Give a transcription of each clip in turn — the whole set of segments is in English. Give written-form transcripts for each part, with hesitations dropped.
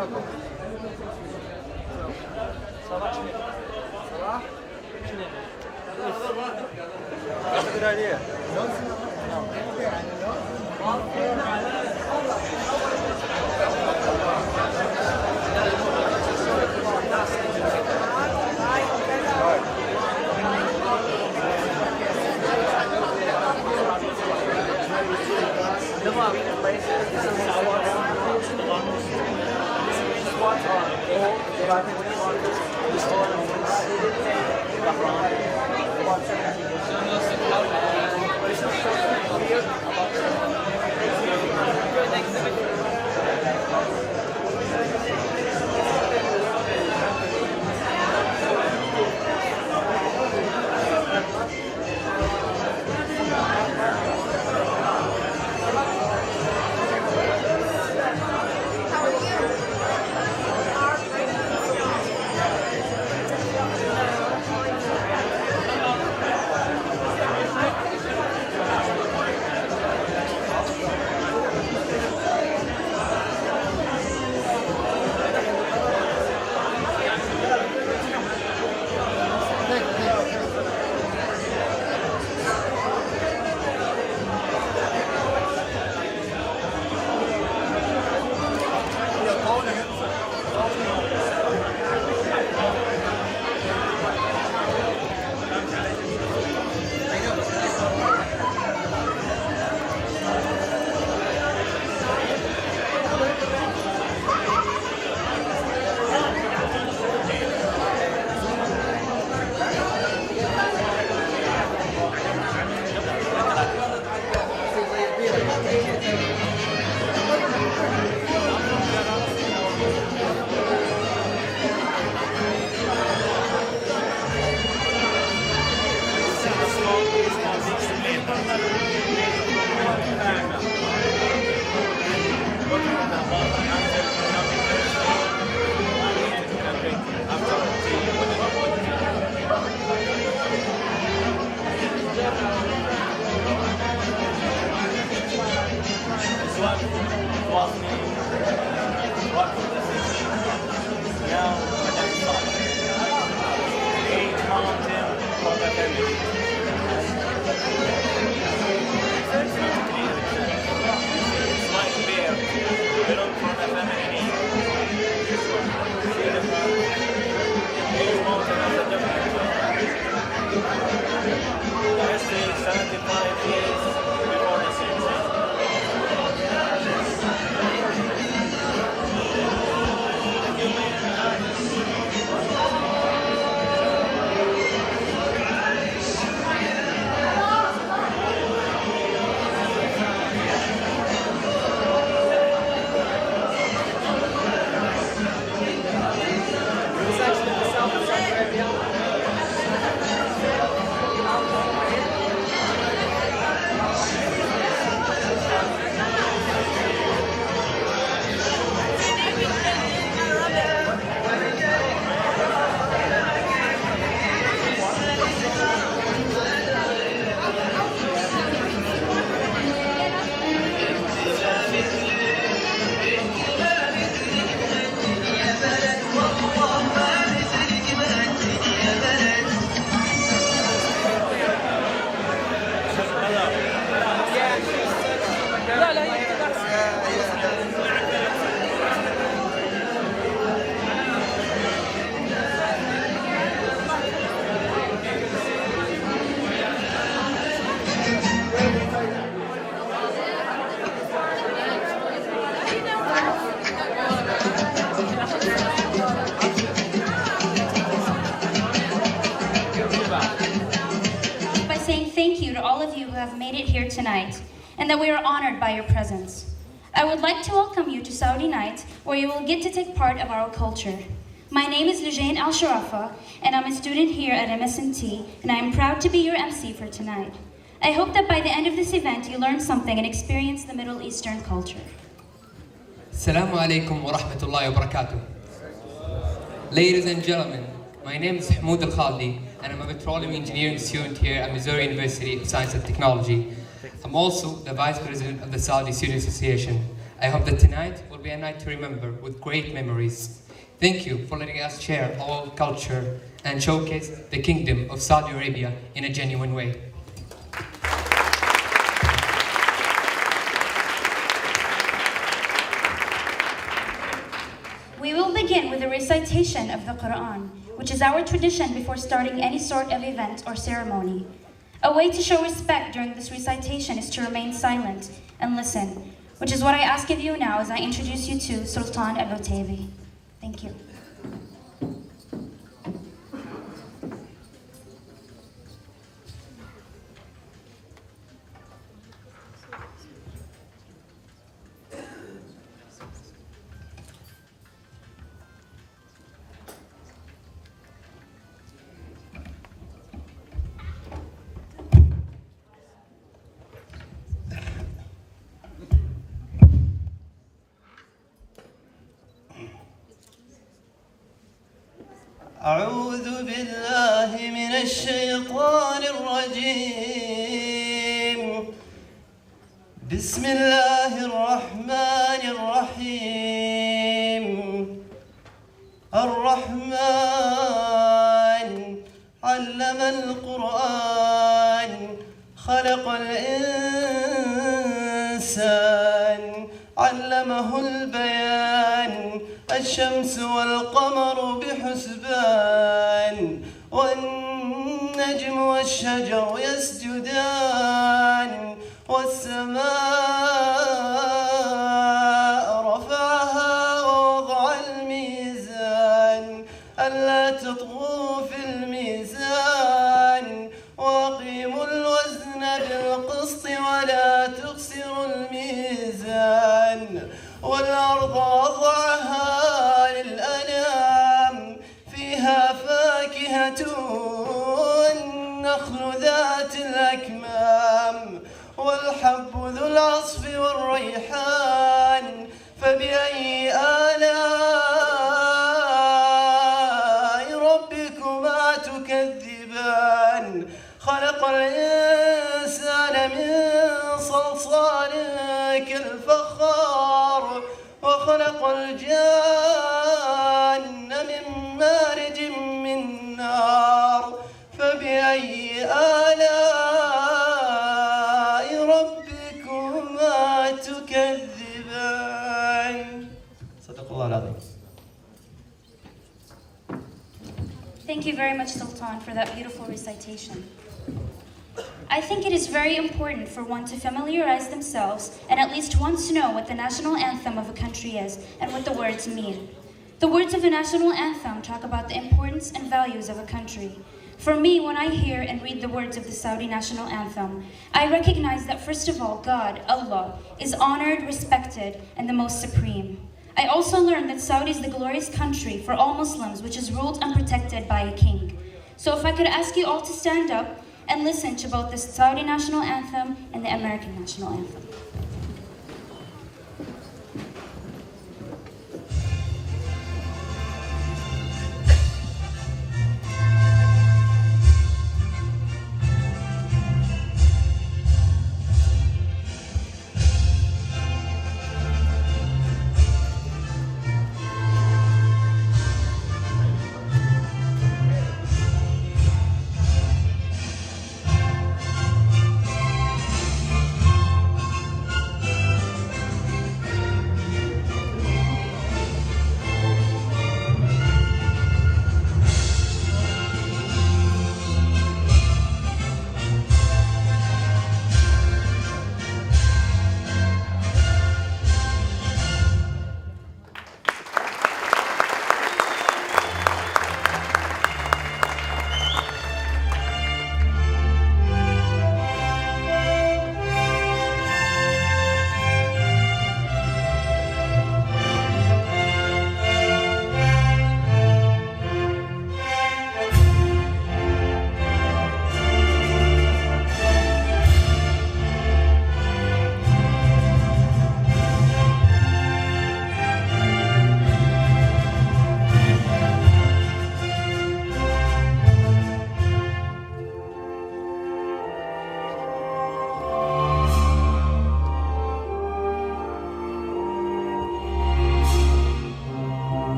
That's a good idea. Tonight, and that we are honored by your presence. I would like to welcome you to Saudi Night, where you will get to take part of our culture. My name is Lujain Al-Sharafa, and I'm a student here at MSNT, and I am proud to be your MC for tonight. I hope that by the end of this event, you learn something and experience the Middle Eastern culture. Assalamu alaikum wa rahmatullahi wa barakatuh. Ladies and gentlemen, my name is Hamoud Al-Khaldi, and I'm a petroleum engineering student here at Missouri University of Science and Technology. I'm also the Vice President of the Saudi Student Association. I hope that tonight will be a night to remember with great memories. Thank you for letting us share our culture and showcase the Kingdom of Saudi Arabia in a genuine way. We will begin with a recitation of the Quran, which is our tradition before starting any sort of event or ceremony. A way to show respect during this recitation is to remain silent and listen, which is what I ask of you now as I introduce you to Sultan Al-Otaibi. Thank you. أعوذ بالله من الشيطان الرجيم. بسم الله الرحمن الرحيم. الرحمن علم القرآن خلق الإنسان علمه البيان. الشمس والقمر بحسبان والنجم والشجر يسجدان والسماء رفعها ووضع الميزان ألا تطغوا في الميزان وأقيموا الوزن بالقسط ولا تخسروا الميزان والأرض وضعها للأنام فيها فاكهة والنخل ذات الأكمام والحب ذو العصف والريحان فبأي آلاء ربكما تكذبان. خلق الإنسان من صلصال كالفخار وخلق الجان من مارج من نار فبأي آلاء ربكما تكذبان. صدق الله العظيم. Thank you very much, Sultan, for that beautiful recitation. I think it is very important for one to familiarize themselves and at least once know what the national anthem of a country is and what the words mean. The words of a national anthem talk about the importance and values of a country. For me, when I hear and read the words of the Saudi national anthem, I recognize that first of all, God, Allah, is honored, respected, and the most supreme. I also learned that Saudi is the glorious country for all Muslims, which is ruled and protected by a king. So if I could ask you all to stand up and listen to both the Saudi national anthem and the American national anthem.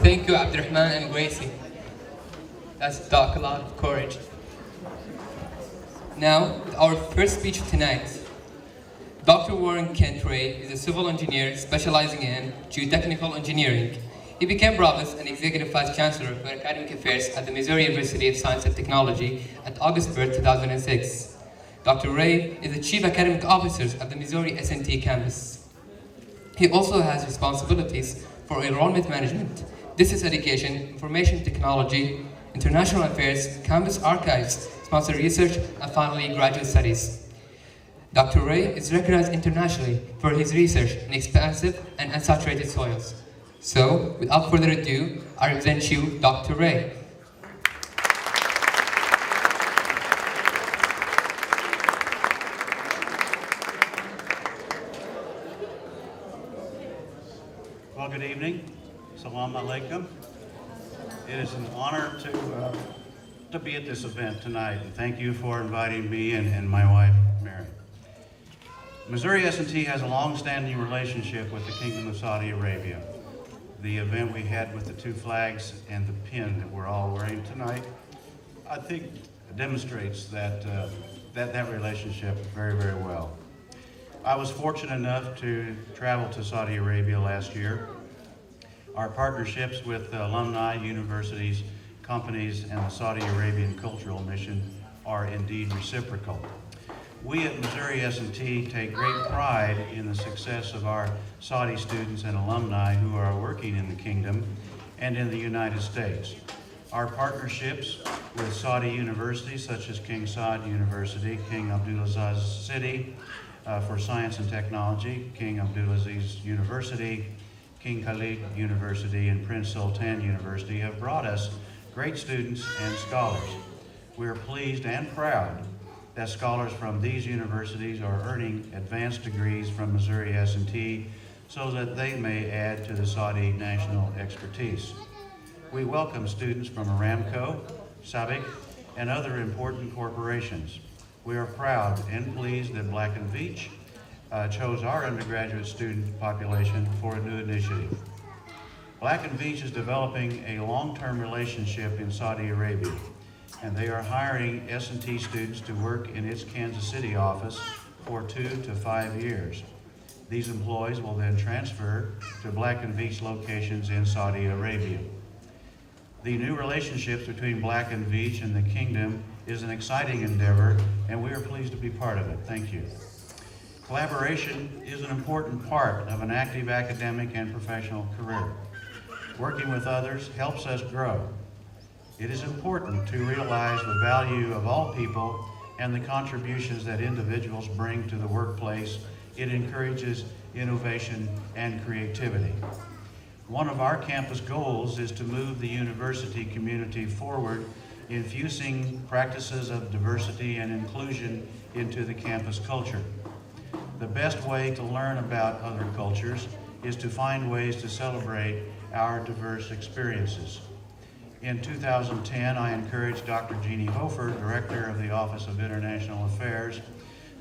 Thank you, Abdurrahman and Gracie. That's a lot of courage. Now, our first speech tonight. Dr. Warren Kent Ray is a civil engineer specializing in geotechnical engineering. He became provost and executive vice chancellor for academic affairs at the Missouri University of Science and Technology at August 1st, 2006. Dr. Ray is the chief academic officer of the Missouri S&T campus. He also has responsibilities for enrollment management, distance education, information technology, international affairs, campus archives, sponsored research, and finally graduate studies. Dr. Ray is recognized internationally for his research in expansive and unsaturated soils. So, without further ado, I present you Dr. Ray. Well, good evening. Salam alaikum. It is an honor to be at this event tonight, and thank you for inviting me and my wife, Mary. Missouri S&T has a long-standing relationship with the Kingdom of Saudi Arabia. The event we had with the two flags and the pin that we're all wearing tonight, I think demonstrates that relationship very, very well. I was fortunate enough to travel to Saudi Arabia last year. Our partnerships with alumni, universities, companies, and the Saudi Arabian Cultural Mission are indeed reciprocal. We at Missouri S&T take great pride in the success of our Saudi students and alumni who are working in the Kingdom and in the United States. Our partnerships with Saudi universities such as King Saud University, King Abdulaziz City for Science and Technology, King Abdulaziz University, King Khalid University, and Prince Sultan University have brought us great students and scholars. We are pleased and proud that scholars from these universities are earning advanced degrees from Missouri S&T so that they may add to the Saudi national expertise. We welcome students from Aramco, SABIC, and other important corporations. We are proud and pleased that Black & Veatch chose our undergraduate student population for a new initiative. Black & Veatch is developing a long-term relationship in Saudi Arabia, and they are hiring S&T students to work in its Kansas City office for 2 to 5 years. These employees will then transfer to Black & Veatch locations in Saudi Arabia. The new relationships between Black & Veatch and the Kingdom is an exciting endeavor, and we are pleased to be part of it. Thank you. Collaboration is an important part of an active academic and professional career. Working with others helps us grow. It is important to realize the value of all people and the contributions that individuals bring to the workplace. It encourages innovation and creativity. One of our campus goals is to move the university community forward, infusing practices of diversity and inclusion into the campus culture. The best way to learn about other cultures is to find ways to celebrate our diverse experiences. In 2010, I encouraged Dr. Jeannie Hofer, Director of the Office of International Affairs,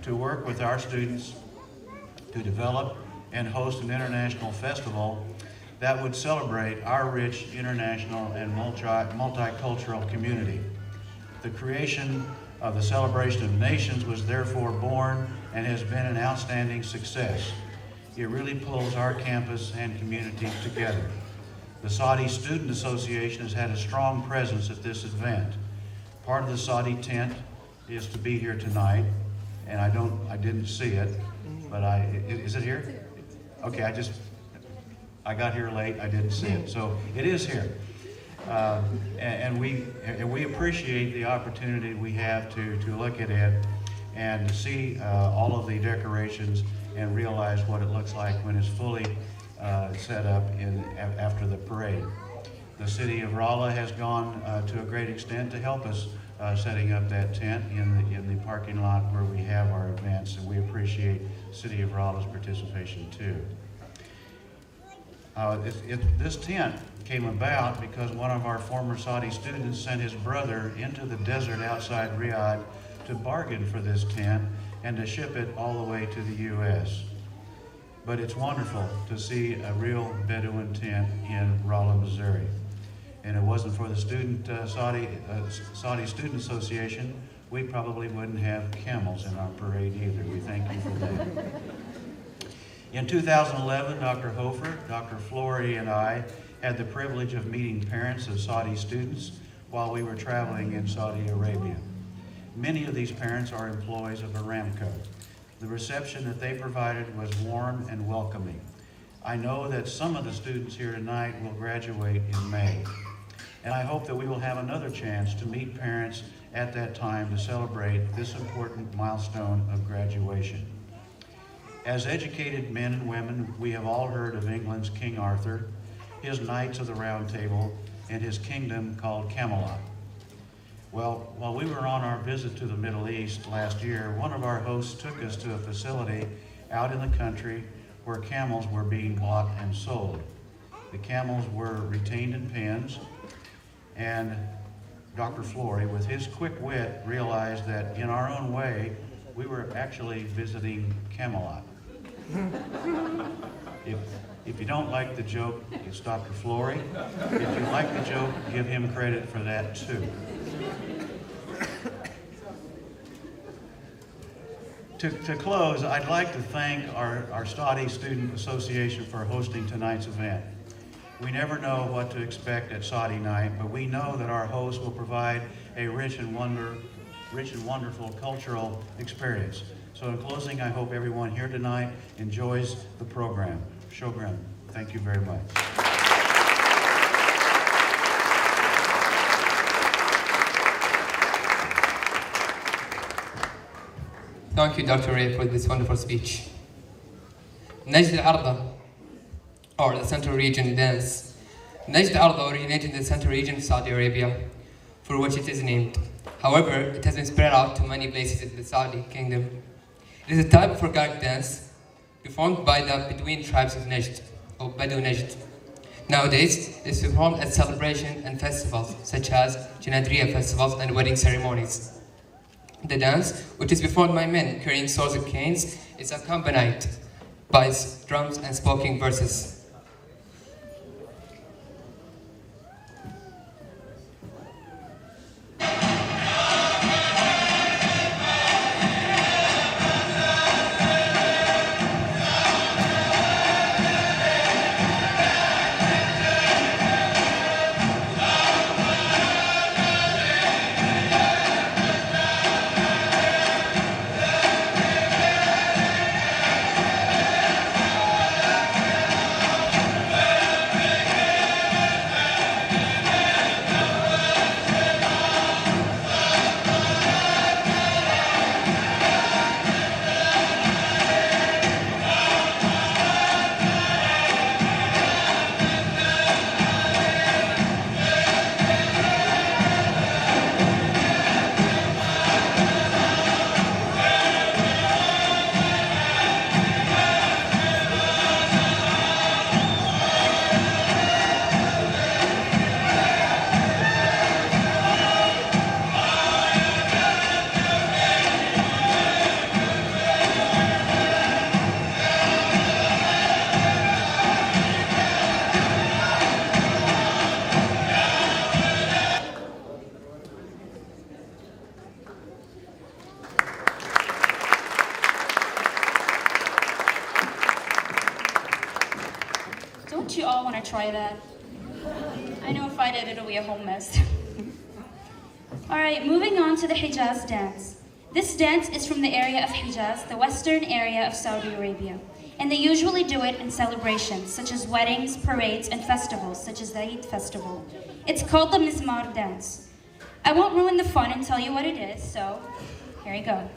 to work with our students to develop and host an international festival that would celebrate our rich international and multicultural community. The creation of the Celebration of Nations was therefore born and has been an outstanding success. It really pulls our campus and community together. The Saudi Student Association has had a strong presence at this event. Part of the Saudi tent is to be here tonight, and I didn't see it, but is it here? Okay, I got here late, I didn't see it, so it is here. And we appreciate the opportunity we have to look at it and to see all of the decorations and realize what it looks like when it's fully set up after the parade. The city of Rolla has gone to a great extent to help us setting up that tent in the parking lot where we have our events, and we appreciate the city of Rolla's participation too. This tent came about because one of our former Saudi students sent his brother into the desert outside Riyadh to bargain for this tent and to ship it all the way to the U.S. but it's wonderful to see a real Bedouin tent in Rolla, Missouri. And it wasn't for the Saudi Student Association, we probably wouldn't have camels in our parade either. We thank you for that. In 2011, Dr. Hofer, Dr. Flory, and I had the privilege of meeting parents of Saudi students while we were traveling in Saudi Arabia. Many of these parents are employees of Aramco. The reception that they provided was warm and welcoming. I know that some of the students here tonight will graduate in May, and I hope that we will have another chance to meet parents at that time to celebrate this important milestone of graduation. As educated men and women, we have all heard of England's King Arthur, his Knights of the Round Table, and his kingdom called Camelot. Well, while we were on our visit to the Middle East last year, one of our hosts took us to a facility out in the country where camels were being bought and sold. The camels were retained in pens, and Dr. Flory, with his quick wit, realized that in our own way, we were actually visiting Camelot. If you don't like the joke, it's Dr. Flory. If you like the joke, give him credit for that too. To close, I'd like to thank our Saudi Student Association for hosting tonight's event. We never know what to expect at Saudi night, but we know that our host will provide a rich and wonderful cultural experience. So in closing, I hope everyone here tonight enjoys the program. Shukran. Thank you very much. Thank you, Dr. Ray, for this wonderful speech. Najd al-Arda, or the Central Region dance. Najd al-Arda originated in the Central Region of Saudi Arabia, for which it is named. However, it has been spread out to many places in the Saudi kingdom. It is a type of organic dance performed by the Bedouin tribes of Najd, or Badu Najd. Nowadays, it is performed at celebrations and festivals, such as Janadriya festivals and wedding ceremonies. The dance, which is performed by men carrying swords and canes, is accompanied by drums and spoken verses. Don't you all want to try that? I know if I did, it'll be a whole mess. All right, moving on to the Hijaz dance. This dance is from the area of Hijaz, the western area of Saudi Arabia. And they usually do it in celebrations, such as weddings, parades, and festivals, such as the Eid festival. It's called the Mizmar dance. I won't ruin the fun and tell you what it is, so here you go.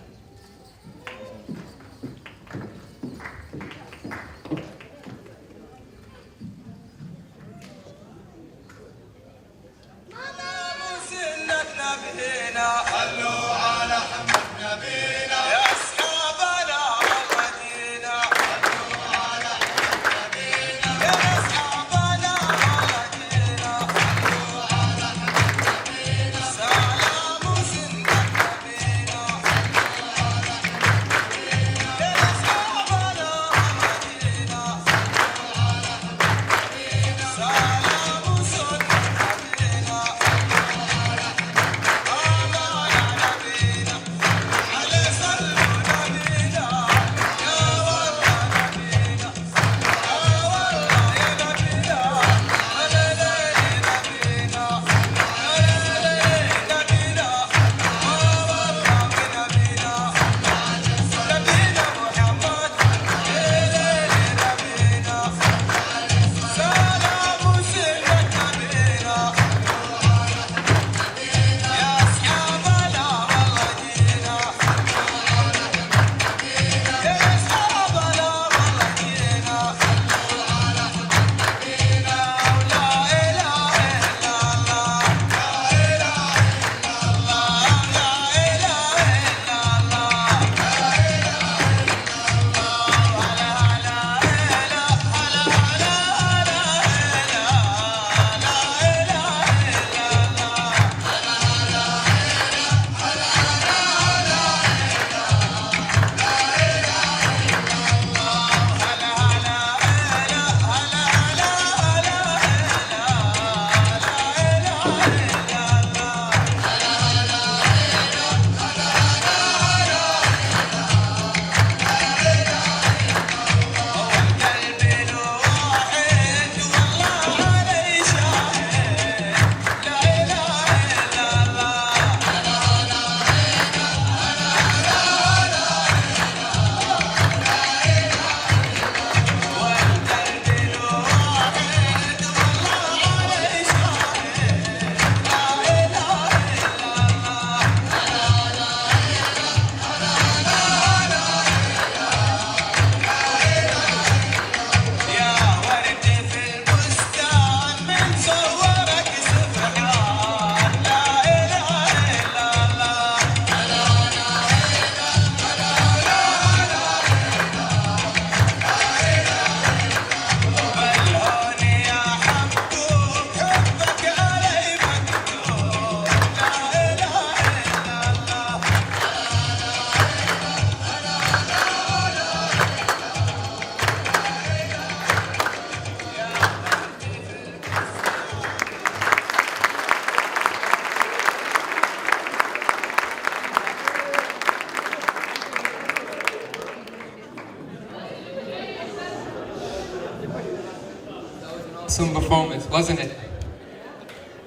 awesome performance, wasn't it?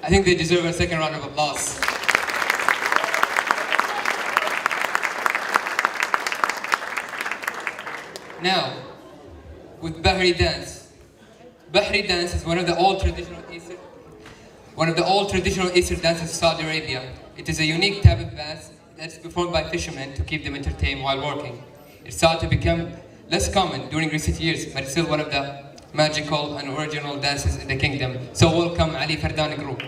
I think they deserve a second round of applause. Now, with Bahri dance. Bahri dance is one of the old traditional Eastern dances of Saudi Arabia. It is a unique type of dance that is performed by fishermen to keep them entertained while working. It's thought to become less common during recent years, but it's still one of the magical and original dances in the kingdom. So welcome Ali Fardani Group.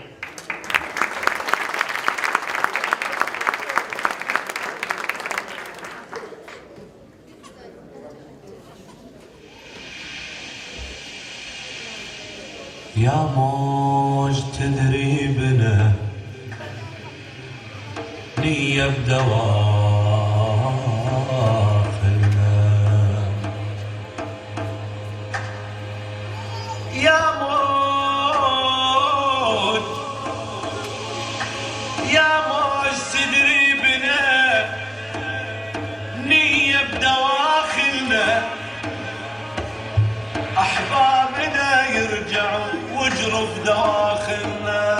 يا موج تدري بنا نية بدواخلنا يا موج تدري بنا نية بدواخلنا أحبابنا يرجعوا وجرف دواخلنا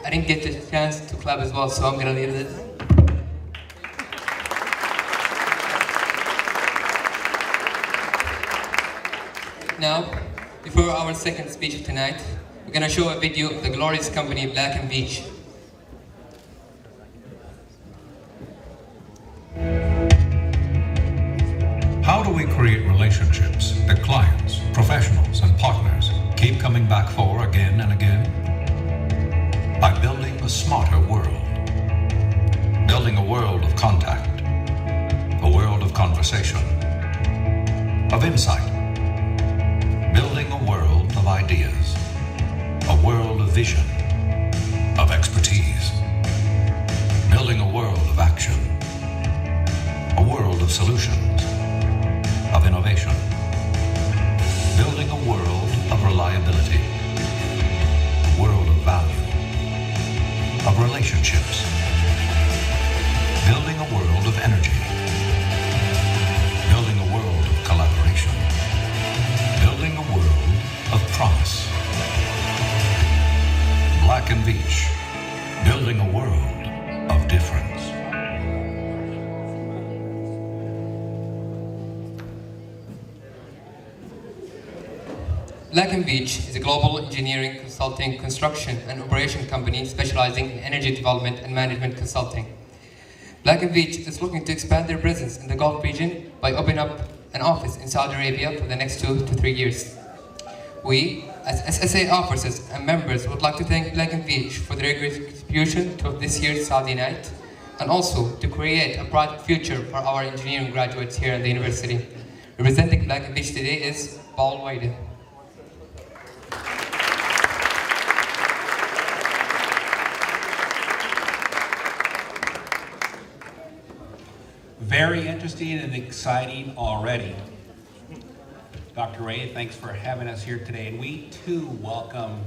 I didn't get the chance to clap as well, so I'm gonna leave this. Now, before our second speech of tonight, we're going to show a video of the glorious company Black & Veatch. How do we create relationships that clients, professionals, and partners keep coming back for again and again? By building a smarter world. Building a world of contact, a world of conversation, of insight. Building a world of ideas, a world of vision, of expertise. Building a world of action, a world of solutions, of innovation. Building a world of reliability, a world of value, of relationships. Building a world of energy. Building a world of collaboration. Building a world of promise. Black & Veatch, building a world of difference. Black & Veatch is a global engineering, consulting, construction, and operation company specializing in energy development and management consulting. Black & Veatch is looking to expand their presence in the Gulf region by opening up an office in Saudi Arabia for the next 2 to 3 years. We, as SSA officers and members, would like to thank Black & Veatch for their great contribution to this year's Saudi Night, and also to create a bright future for our engineering graduates here at the university. Representing Black & Veatch today is Paul Wade. Very interesting and exciting already. Dr. Ray, thanks for having us here today. And we too welcome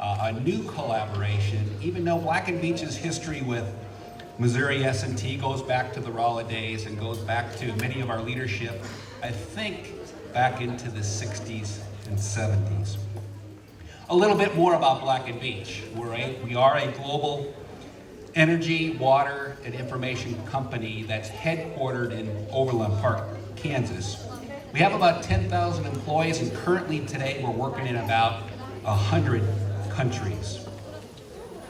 a new collaboration. Even though Black & Veatch's history with Missouri S&T goes back to the Rolla days and goes back to many of our leadership, I think back into the 60s and 70s. A little bit more about Black & Veatch. We are a global energy, water, and information company that's headquartered in Overland Park, Kansas. We have about 10,000 employees, and currently today we're working in about 100 countries.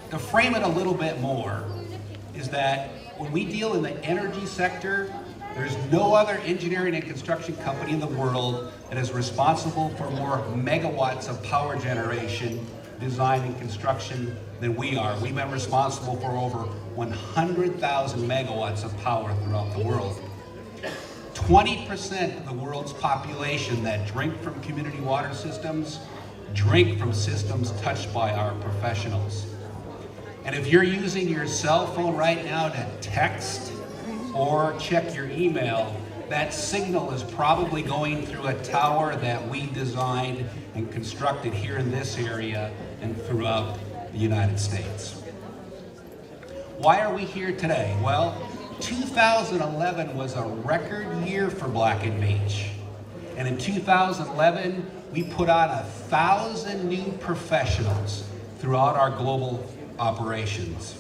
To frame it a little bit more is that when we deal in the energy sector, there's no other engineering and construction company in the world that is responsible for more megawatts of power generation, design, and construction than we are. We've been responsible for over 100,000 megawatts of power throughout the world. 20% of the world's population that drink from community water systems drink from systems touched by our professionals. And if you're using your cell phone right now to text or check your email, that signal is probably going through a tower that we designed and constructed here in this area and throughout the United States. Why are we here today? Well, 2011 was a record year for Black & Veatch. And in 2011, we put on 1,000 new professionals throughout our global operations.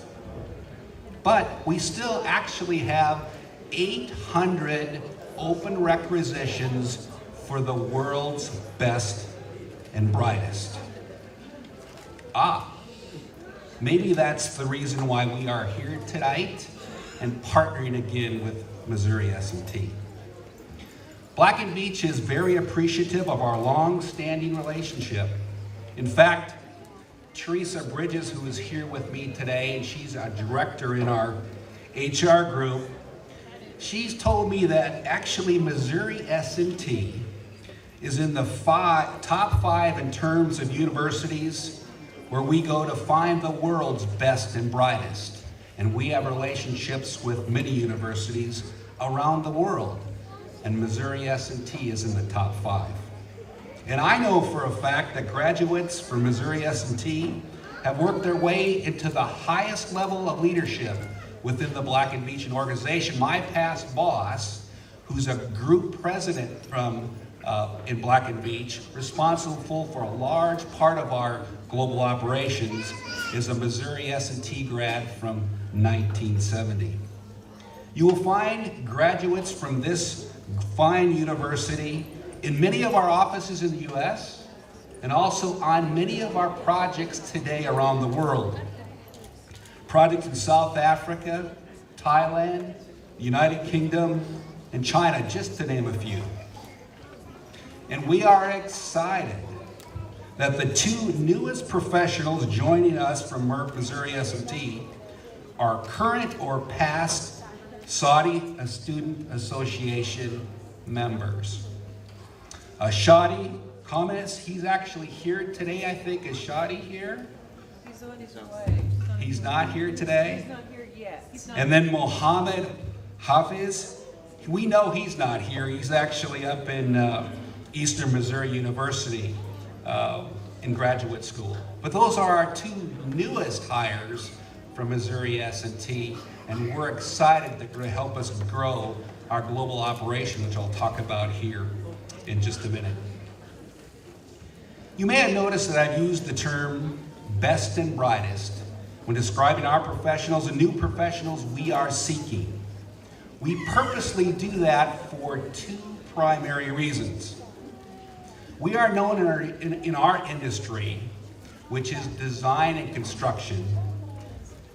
But we still actually have 800 open requisitions for the world's best and brightest. Maybe that's the reason why we are here tonight and partnering again with Missouri S&T. Black & Veatch is very appreciative of our long-standing relationship. In fact, Teresa Bridges, who is here with me today, and she's a director in our HR group, she's told me that actually Missouri S&T is in the top 5 in terms of universities where we go to find the world's best and brightest. And we have relationships with many universities around the world. And Missouri S&T is in the top 5. And I know for a fact that graduates from Missouri S&T have worked their way into the highest level of leadership within the Black & Veatch organization. My past boss, who's a group president from in Black & Veatch, responsible for a large part of our global operations, is a Missouri S&T grad from 1970. You will find graduates from this fine university in many of our offices in the US, and also on many of our projects today around the world. Projects in South Africa, Thailand, the United Kingdom, and China, just to name a few. And we are excited that the two newest professionals joining us from Merck Missouri S&T are current or past Saudi Student Association members. Shadi Khamis, he's actually here today, I think. Is Shadi here? He's on his way. He's not here today? He's not here yet. And then Mohammed Hafiz, we know he's not here. He's actually up in Eastern Missouri University in graduate school. But those are our two newest hires from Missouri S&T, and we're excited that they're going to help us grow our global operation, which I'll talk about here in just a minute. You may have noticed that I've used the term best and brightest when describing our professionals and new professionals we are seeking. We purposely do that for two primary reasons. We are known in our industry, which is design and construction,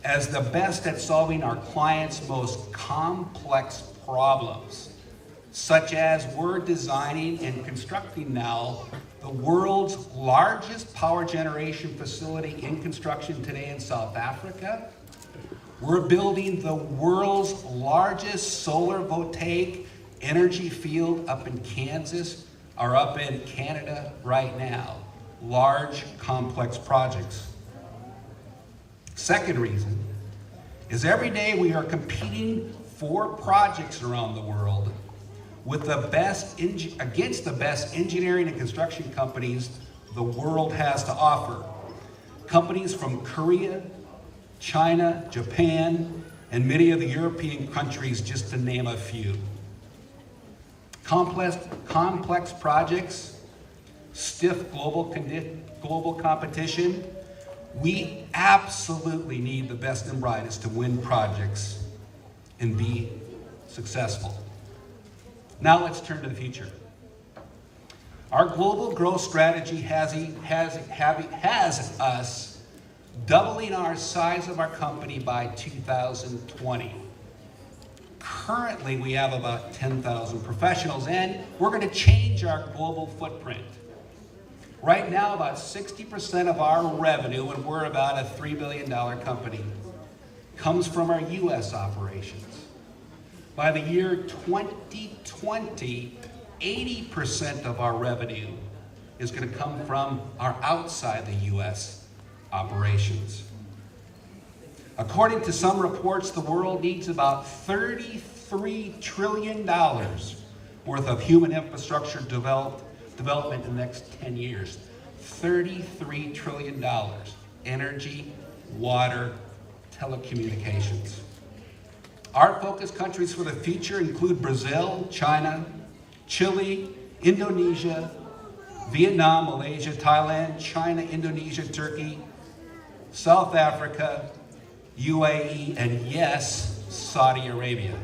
as the best at solving our clients' most complex problems, such as we're designing and constructing now the world's largest power generation facility in construction today in South Africa. We're building the world's largest solar voltaic energy field up in Kansas, or up in Canada right now. Large, complex projects. Second reason is every day we are competing for projects around the world with the best against the best engineering and construction companies the world has to offer. Companies from Korea, China, Japan, and many of the European countries, just to name a few. Complex projects, stiff global competition. We absolutely need the best and brightest to win projects and be successful. Now let's turn to the future. Our global growth strategy has us doubling our size of our company by 2020. Currently, we have about 10,000 professionals, and we're going to change our global footprint. Right now, about 60% of our revenue, and we're about a $3 billion company, comes from our U.S. operations. By the year 2020, 80% of our revenue is going to come from our outside the U.S. operations. According to some reports, the world needs about $33 trillion worth of human infrastructure development in the next 10 years. $33 trillion. Energy, water, telecommunications. Our focus countries for the future include Brazil, China, Chile, Indonesia, Vietnam, Malaysia, Thailand, China, Indonesia, Turkey, South Africa, UAE, and yes, Saudi Arabia.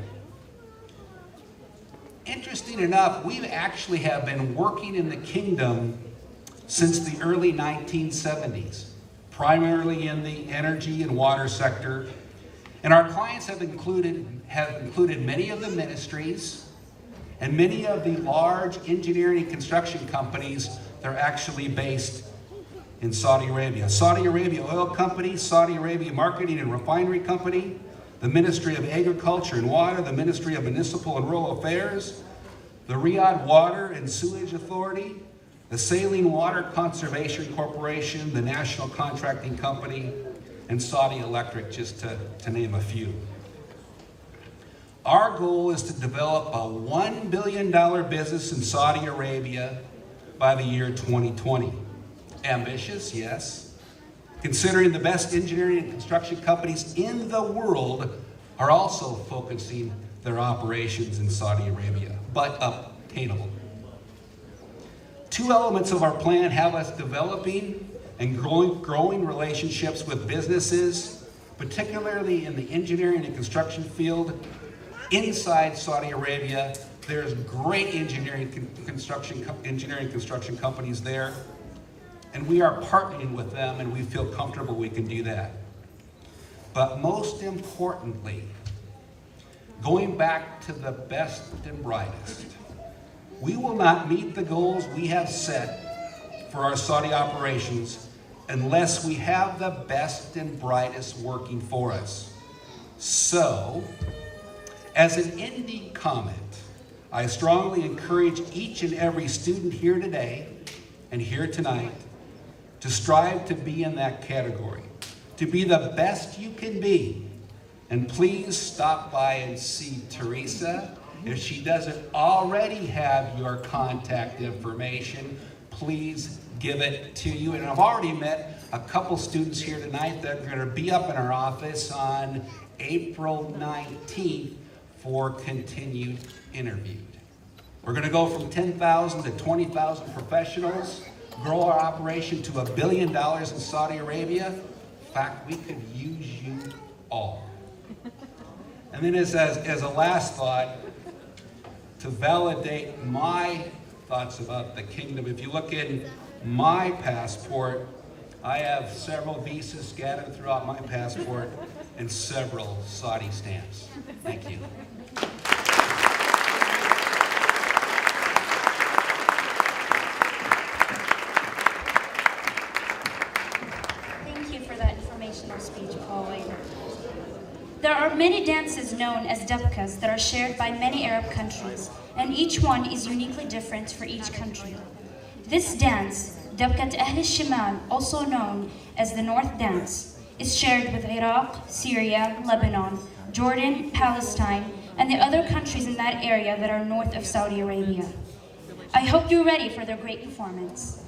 Interesting enough, we actually have been working in the kingdom since the early 1970s, primarily in the energy and water sector. And our clients have included many of the ministries and many of the large engineering and construction companies that are actually based in Saudi Arabia. Saudi Arabia Oil Company, Saudi Arabia Marketing and Refinery Company, the Ministry of Agriculture and Water, the Ministry of Municipal and Rural Affairs, the Riyadh Water and Sewage Authority, the Saline Water Conservation Corporation, the National Contracting Company, and Saudi Electric, just to name a few. Our goal is to develop a $1 billion business in Saudi Arabia by the year 2020. Ambitious, yes. Considering the best engineering and construction companies in the world are also focusing their operations in Saudi Arabia, but obtainable. Two elements of our plan have us developing and growing relationships with businesses, particularly in the engineering and construction field inside Saudi Arabia, There's great engineering construction companies there, and we are partnering with them, and we feel comfortable we can do that. But most importantly, going back to the best and brightest, we will not meet the goals we have set for our Saudi operations unless we have the best and brightest working for us. So, as an ending comment, I strongly encourage each and every student here today and here tonight to strive to be in that category, to be the best you can be. And please stop by and see Teresa. If she doesn't already have your contact information, please give it to you. And I've already met a couple students here tonight that are going to be up in our office on April 19th for continued interview. We're going to go from 10,000 to 20,000 professionals, grow our operation to $1 billion in Saudi Arabia. In fact, we could use you all. And then as a last thought, to validate my thoughts about the kingdom, if you look in my passport, I have several visas scattered throughout my passport and several Saudi stamps. Thank you. Thank you for that informational speech, Pauline. There are many dances known as dabkas that are shared by many Arab countries, and each one is uniquely different for each country. This dance, Dabkat Ahl al-Shimal, also known as the North Dance, is shared with Iraq, Syria, Lebanon, Jordan, Palestine, and the other countries in that area that are north of Saudi Arabia. I hope you're ready for their great performance.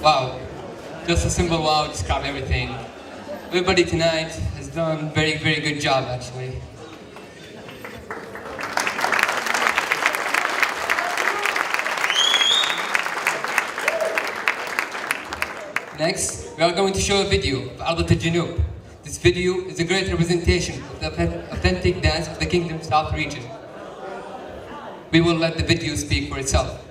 Wow, just a simple wow describe everything. Everybody tonight has done very, very good job actually. Next, we are going to show a video of Ardat al-Junub. This video is a great representation of the authentic dance of the Kingdom South region. We will let the video speak for itself.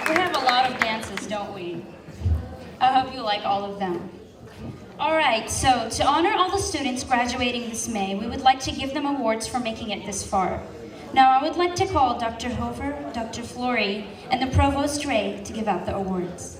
We have a lot of dances, don't we? I hope you like all of them. All right, so to honor all the students graduating this May, we would like to give them awards for making it this far. Now I would like to call Dr. Hover, Dr. Flory, and the Provost Ray to give out the awards.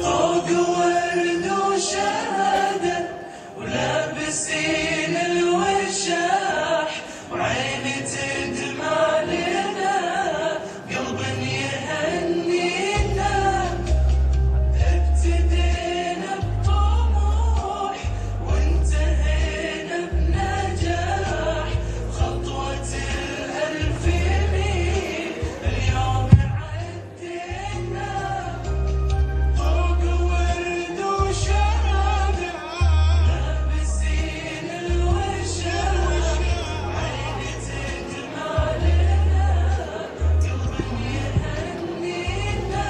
فوق ورد وشهادة ولابسين الوشاح وعيني تدمع لنا قلب يهنينا ابتدينا بطموح وانتهينا بنجاح خطوة الألف ميل اليوم عدينا فوق ورد وشهادة لابسين الوشاح عيني تدمع لنا قلب يهنينا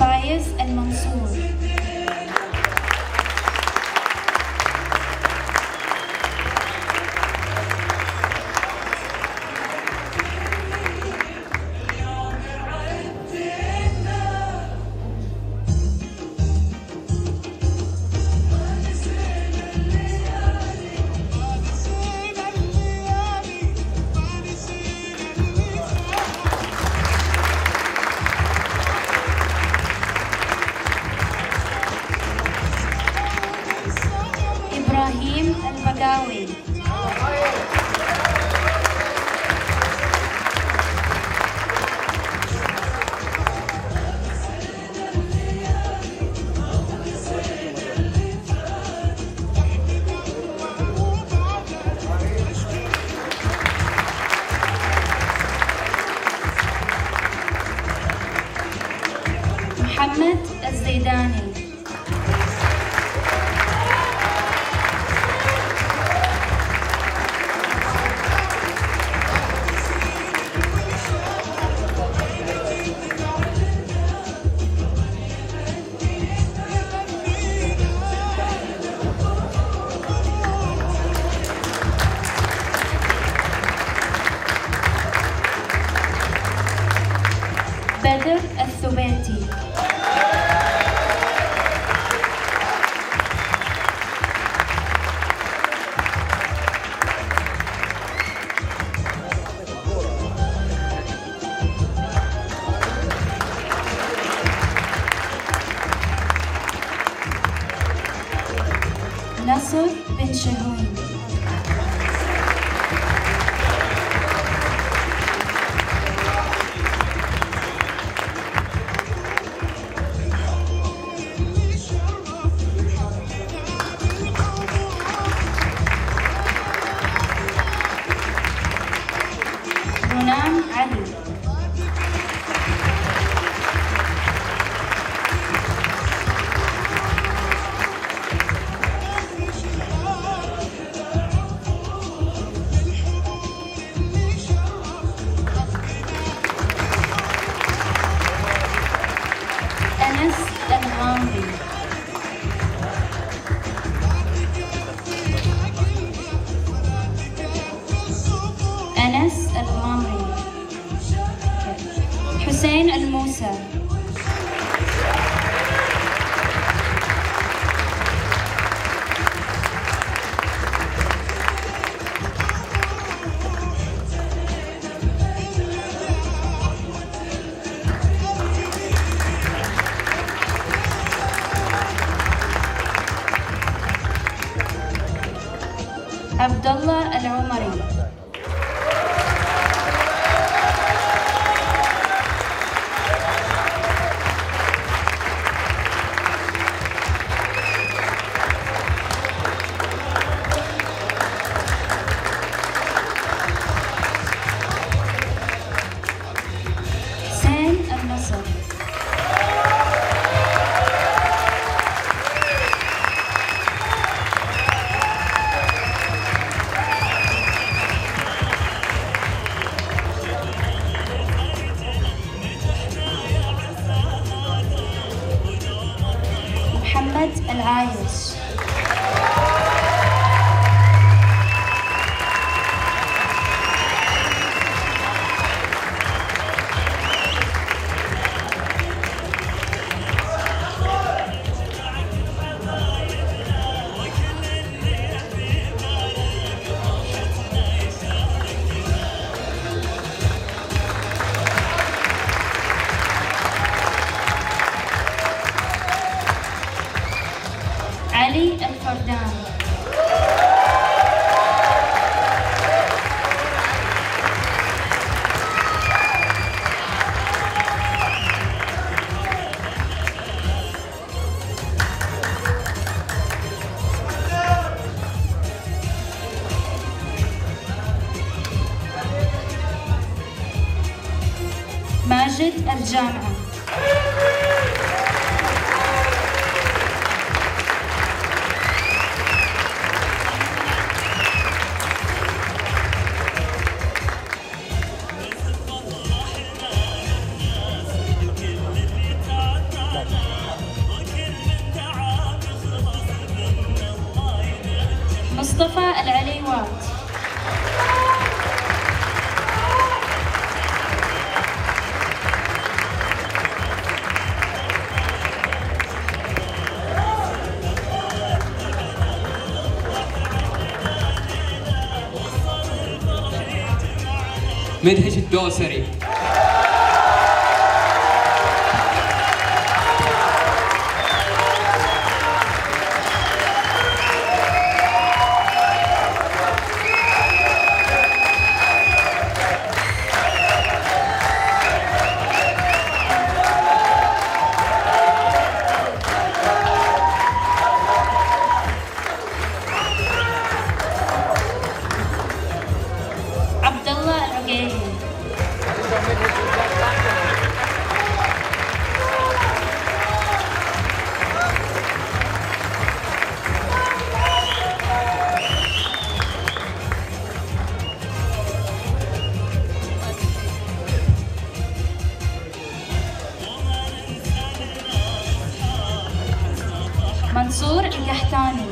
Faiz and Mansour. اليوم عدينا الخرقاوي. محمد الزيداني. بدر الثباتي. نصر بن شهوين. منام علي. أنس الغامري. أنس الغامري. حسين الموسى. عبد الله العمري. حسين النصر. محمد العايش. علي الفردان. ماجد الجامعة. مصطفى العليوات. مدهش الدوسري. منصور القحطاني.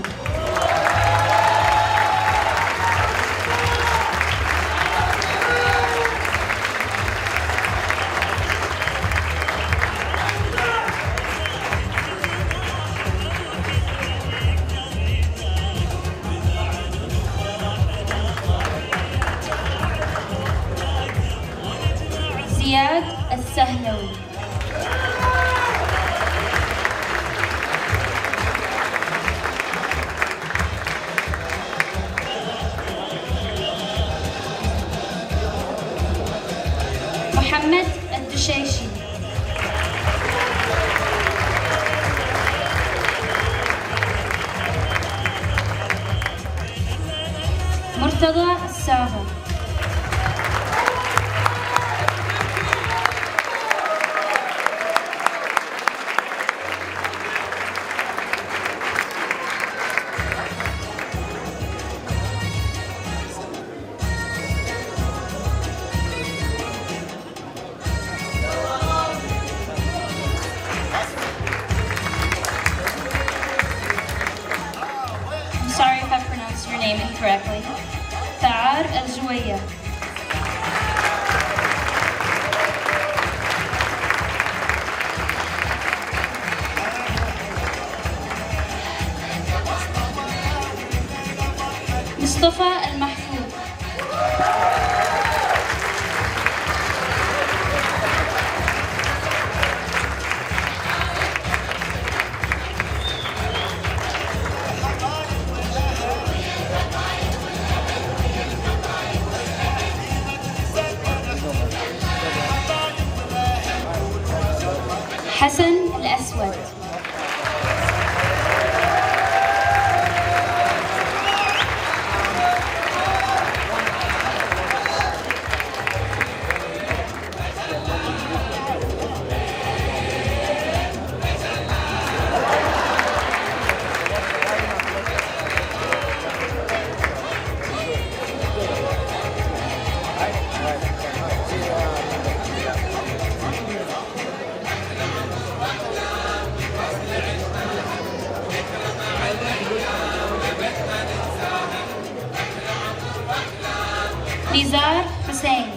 زياد السهلوي. محمد الدشيشي. مرتضى السابق. I'm sorry if I pronounced your name incorrectly. Taar al-Juwayya. مصطفى المحفوظ. حسن الأسود. نزار حسين.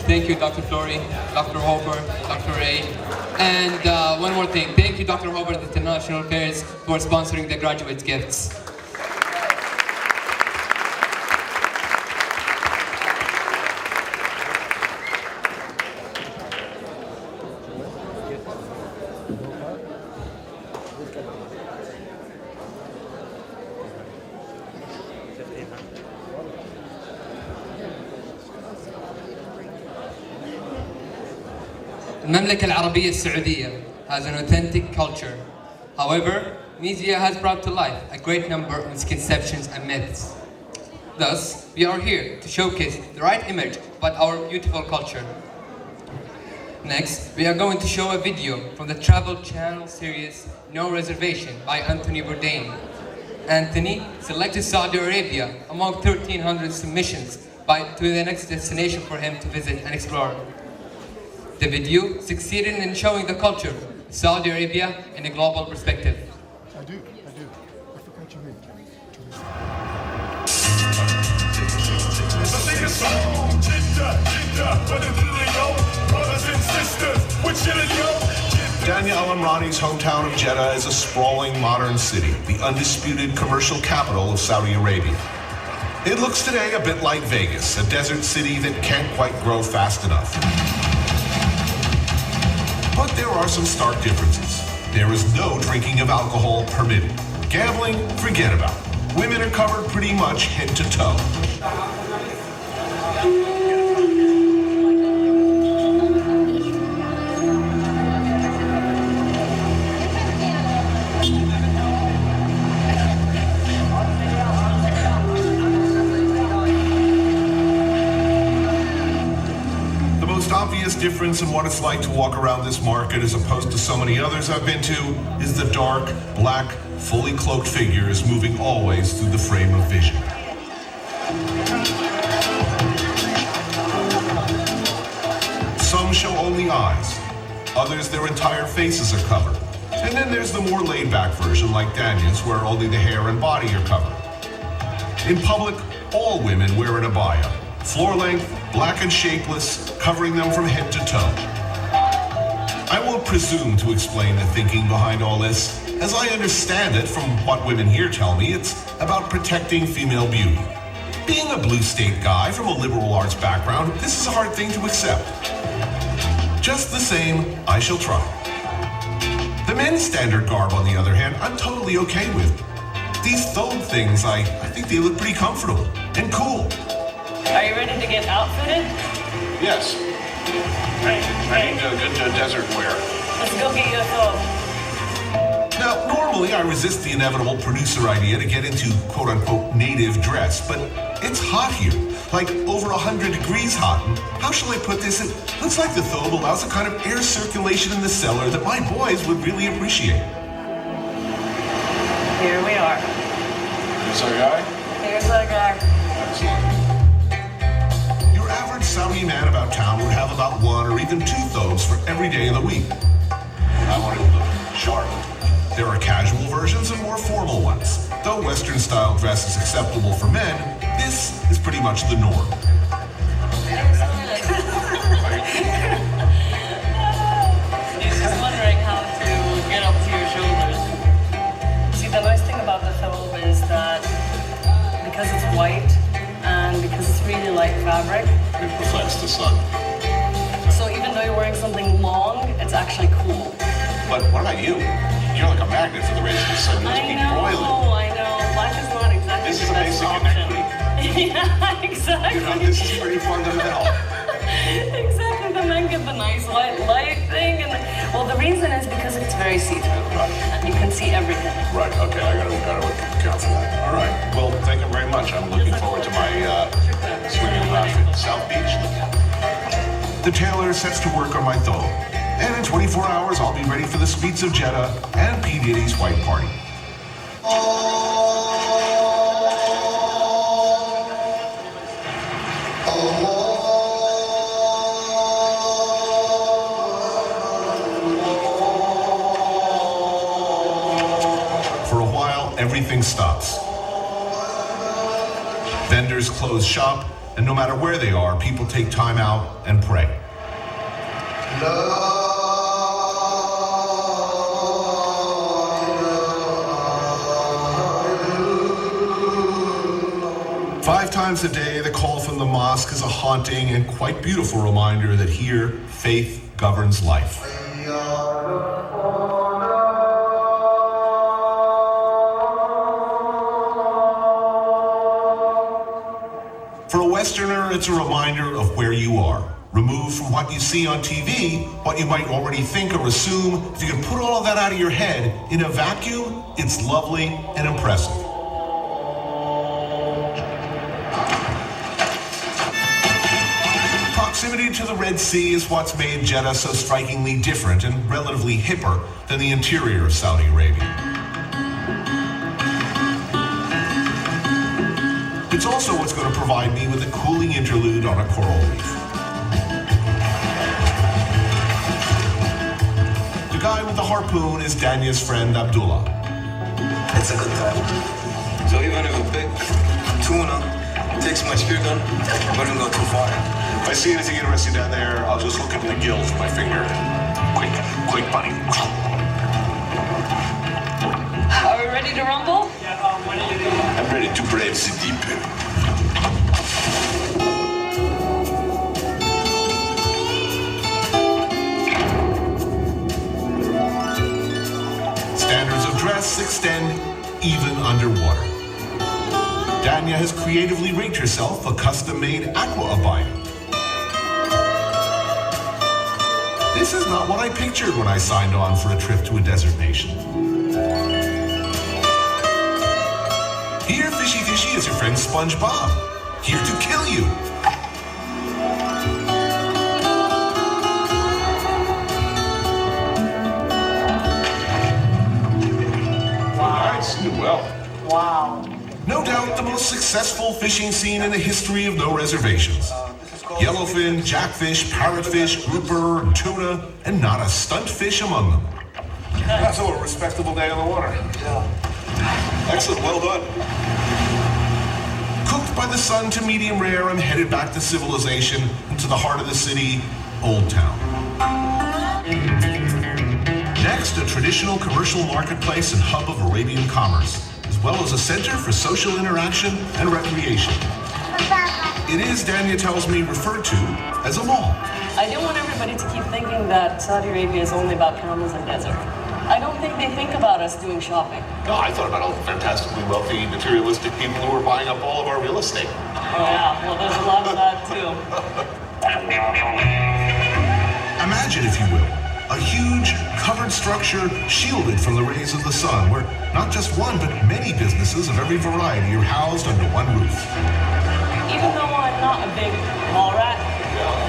Thank you, Dr. Flory, Dr. Hopper, Dr. Ray. And one more thing. Thank you, Dr. Hopper, the International Affairs, for sponsoring the graduate gifts. المملكة العربية السعودية has an authentic culture. However, media has brought to life a great number of misconceptions and myths. Thus, we are here to showcase the right image about our beautiful culture. Next, we are going to show a video from the Travel Channel series No Reservation by Anthony Bourdain. Anthony selected Saudi Arabia among 1,300 submissions to the next destination for him to visit and explore. The video succeeded in showing the culture of Saudi Arabia in a global perspective. I do. I forgot you Dania Al Amrani's hometown of Jeddah is a sprawling modern city, the undisputed commercial capital of Saudi Arabia. It looks today a bit like Vegas, a desert city that can't quite grow fast enough. But there are some stark differences. There is no drinking of alcohol permitted. Gambling, forget about it. Women are covered pretty much head to toe. difference in what it's like to walk around this market as opposed to so many others I've been to is the dark, black, fully cloaked figures moving always through the frame of vision. Some show only eyes, others their entire faces are covered. And then there's the more laid-back version like Danya's where only the hair and body are covered. In public, all women wear an abaya, floor length, black and shapeless, covering them from head to toe. I won't presume to explain the thinking behind all this. As I understand it from what women here tell me, it's about protecting female beauty. Being a blue state guy from a liberal arts background, this is a hard thing to accept. Just the same, I shall try. The men's standard garb, on the other hand, I'm totally okay with. These thobe things, I think they look pretty comfortable and cool. Are you ready to get outfitted? Yes. I need good desert wear. Let's go get you a thobe. Now, normally I resist the inevitable producer idea to get into quote-unquote native dress, but it's hot here, like over 100 degrees hot. And how shall I put this? It looks like the thobe allows a kind of air circulation in the cellar that my boys would really appreciate. Here we are. Is our guy? Here's our guy. Your average Saudi man about town would have about 1 or even 2 thobes for every day of the week. I want to look sharp. There are casual versions and more formal ones. Though Western style dress is acceptable for men, this is pretty much the norm. He's just wondering how to get up to your shoulders. See, the nice thing about the thobe is that because it's white and because it's really light fabric, It reflects the sun. so even though you're wearing something long, it's actually cool. But what about you? You're like a magnet for the rays of the sun. You must be broiling. I know. Life is not exactly This is the a best basic option. inequity. Yeah, exactly. You know, this is pretty fundamental. Exactly, the men get the nice light thing, and well, the reason is because it's very see-through, Right. and you can see everything. Right, okay, I gotta account for that. All right, well, thank you very much. I'm looking forward to my swinging outfit. South Beach. The tailor sets to work on my thobe, and in 24 hours, I'll be ready for the streets of Jeddah and P. Diddy's white party. For a while, everything stops. Vendors close shop, and no matter where they are, people take time out and pray. 5 times a day, the call from the mosque is a haunting and quite beautiful reminder that here, faith governs life. For a Westerner, it's a reminder of where you are. Removed from what you see on TV, what you might already think or assume, if you can put all of that out of your head, in a vacuum, it's lovely and impressive. Proximity to the Red Sea is what's made Jeddah so strikingly different and relatively hipper than the interior of Saudi Arabia. It's also what's going to provide me with a cooling interlude on a coral reef. The guy with the harpoon is Danya's friend Abdullah. It's a good time. So even if a big tuna takes my spear gun, I wouldn't go too far. If I see anything interesting down there, I'll just hook it in the gill with my finger. Quick, buddy. Are we ready to rumble? I'm ready to brave the deep. Standards of dress extend even underwater. Danya has creatively rigged herself a custom-made aqua abaya. This is not what I pictured when I signed on for a trip to a desert nation. Here, fishy, is your friend SpongeBob, here to kill you. Wow. No doubt the most successful fishing scene in the history of no reservations. Yellowfin, jackfish, parrotfish, grouper, tuna, and not a stunt fish among them. That's a respectable day on the water. Yeah. Excellent, well done. Cooked by the sun to medium rare, I'm headed back to civilization into the heart of the city, Old Town. Next, a traditional commercial marketplace and hub of Arabian commerce, as well as a center for social interaction and recreation. It is, Dania tells me, referred to as a mall. I don't want everybody to keep thinking that Saudi Arabia is only about camels and desert. I don't think they think about us doing shopping. No, I thought about all the fantastically wealthy, materialistic people who are buying up all of our real estate. Oh yeah, well there's a lot of that too. Imagine, if you will, a huge, covered structure shielded from the rays of the sun, where not just one, but many businesses of every variety are housed under one roof. Even though I'm not a big mall rat,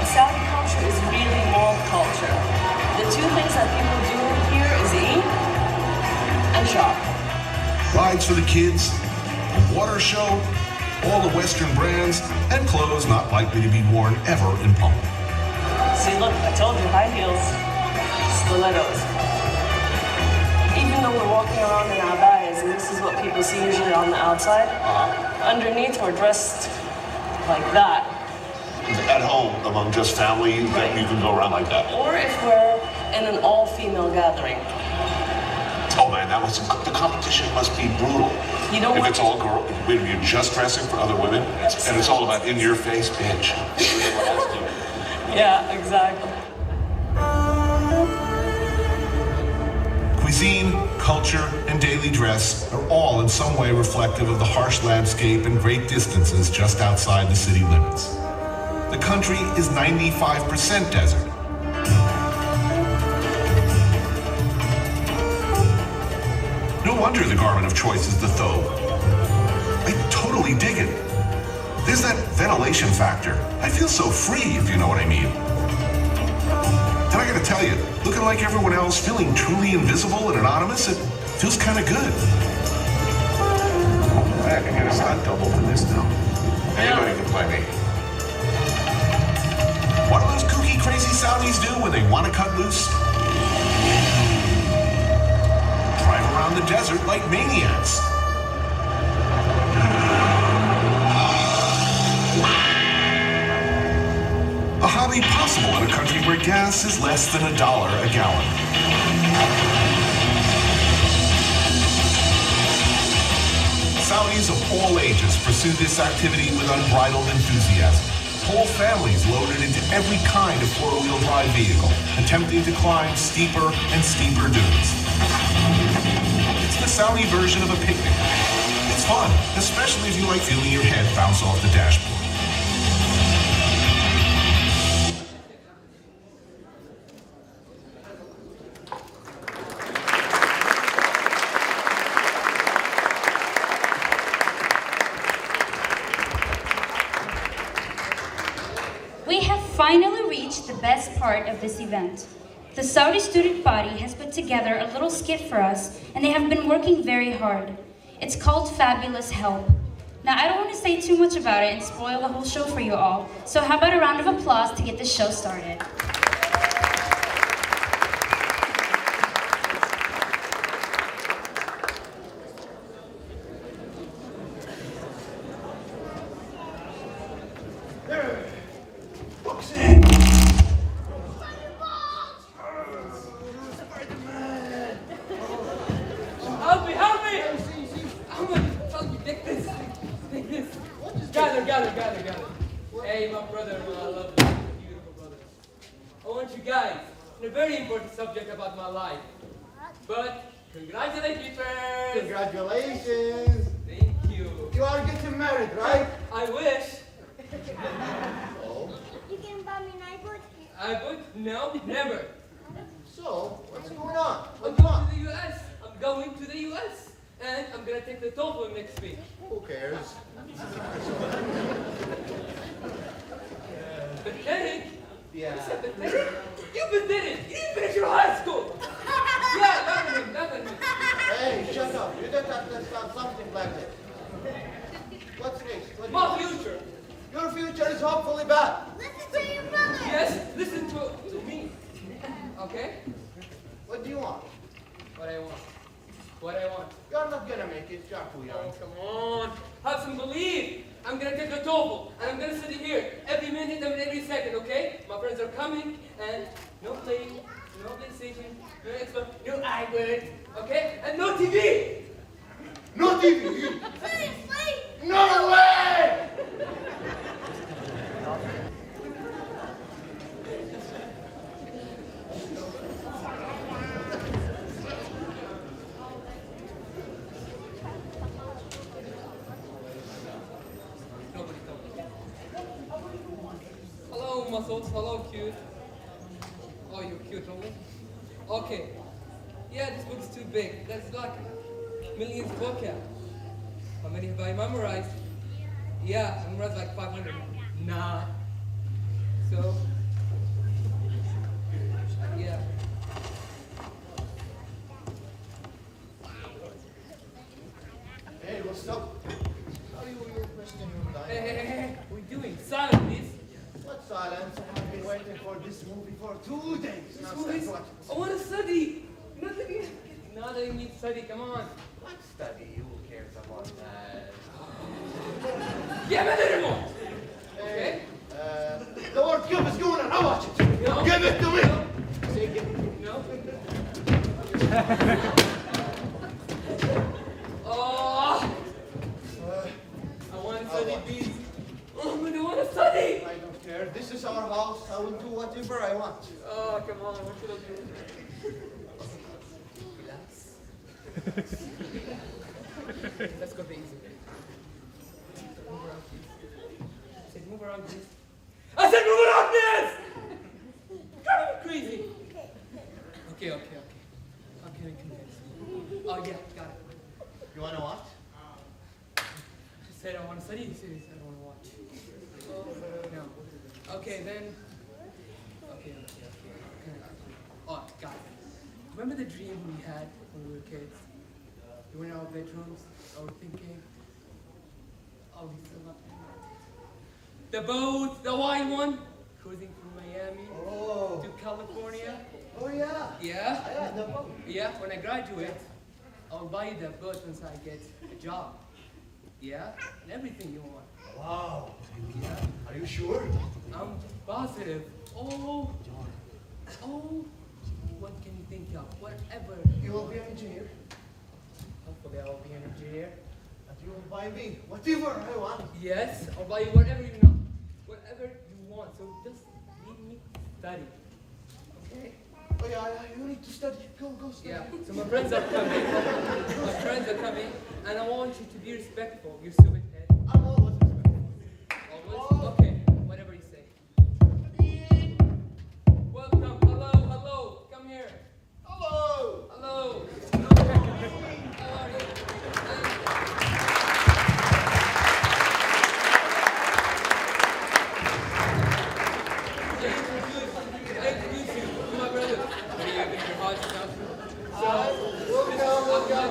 Saudi culture is really mall culture. The two things that people do here is eat and shop. Rides for the kids, a water show, all the Western brands, and clothes not likely to be worn ever in public. See, look, I told you, high heels, stilettos. Even though we're walking around in abayas, and this is what people see usually on the outside, underneath we're dressed like that. At home, among just family, that you can go around like that. Or if we're in an all-female gathering. Oh man, the competition must be brutal. You know if what? it's all girl, when you're just dressing for other women, and it's all about in your face, bitch. Yeah, exactly. Cuisine, culture, and daily dress are all in some way reflective of the harsh landscape and great distances just outside the city limits. The country is 95% desert. No wonder the garment of choice is the thobe. I totally dig it. There's that ventilation factor. I feel so free, if you know what I mean. And I gotta tell you, looking like everyone else, feeling truly invisible and anonymous, it feels kind of good. I can get a stunt double for this now. Anybody can play me. What do those kooky, crazy Saudis do when they want to cut loose? Drive around the desert like maniacs. A hobby possible in a country where gas is less than $1 a gallon. Saudis of all ages pursue this activity with unbridled enthusiasm. Whole families loaded into every kind of four-wheel drive vehicle, attempting to climb steeper and steeper dunes. It's the Saudi version of a picnic. It's fun, especially if you like feeling your head bounce off the dashboard. We have finally reached the best part of this event. The Saudi student body has put together a little skit for us, and they have been working very hard. It's called Fabulous Help. Now, I don't want to say too much about it and spoil the whole show for you all, so how about a round of applause to get the show started? Help me! I'm gonna tell you, take this. Gather. Hey, my brother, I love you, beautiful brother. I want you guys in a very important subject about my life. But congratulate me first. Congratulations. Thank you. You are getting married, right? I wish. Oh. You can buy me an iPod? iPod? No, never. So, what's going on? I'm going to the U.S. I'm going to the U.S. And I'm gonna take the TOEFL next week. Who cares? Pathetic? Yeah. You said pathetic? You pathetic! You didn't finish your high school! Yeah, nothing. Hey, shut up. No, you don't understand something like that. What's next? What My future. Your future is hopefully bad. Listen to your brother. Yes, listen to me. Okay? What do you want? What I want. What I want. You're not gonna make it. You're too Oh, young. come on. Have some belief. I'm gonna take the TOEFL, and I'm gonna study here every minute and every second, okay? My friends are coming, and no playing, no PlayStation, no Xbox, no iWord, okay? And no TV. No TV. Please, please. No way! Nobody told me. Hello, muscles. Hello, cute. Oh, you're cute, only? Okay. Yeah, this book's too big. That's like millions of vocab. How many have I memorized? Yeah, I memorized like 500. Nah. So, yeah. Hey, what's up? Are you wasting your time? Hey, what are you doing? Silent, please. What silence? I've been waiting for this movie for 2 days. Now, Please. what? I want to study. Not letting me study, come on. What study? Who cares about that? Give me the remote. Okay? The World Cup is going on. I'll watch it. No. Give it to me. Take it. No? Oh, I want to study, please. Oh, I don't want to study. I don't care. This is our house. I will do whatever I want. Oh, come on. What should I do? Relax. Let's go the easy way. Move around, please. I said move around, please. I said move around, please! Driving me crazy. Okay. How can I convince you? Oh, yeah, got it. You wanna watch? She said I want to study. He said I don't want to watch. No. Okay, then. Okay. Oh, got it. Remember the dream we had when we were kids? We were in our bedrooms. I was thinking. Oh, we still not. The boat, the white one, cruising from Miami Oh. to California. Oh yeah. Yeah. Yeah, the boat. Yeah, when I graduate, I'll buy the boat once I get a job. Yeah? And everything you want. Wow. Yeah? Are you sure? I'm positive. Oh, what can you think of? Whatever. You will be an engineer. Hopefully I'll be an engineer. And you will buy me whatever I want. Yes, I'll buy you whatever you know. Whatever you want. So just leave me study. Okay? Oh yeah, you need to study. Go study. Yeah. So my friends are coming. And I want you to be respectful. You stupid head. I'm always respectful. Always? Okay, whatever you say. Welcome. Hello. Come here. Hello. Hello. How are you? I introduce you to my brother. Are you having your heart Welcome.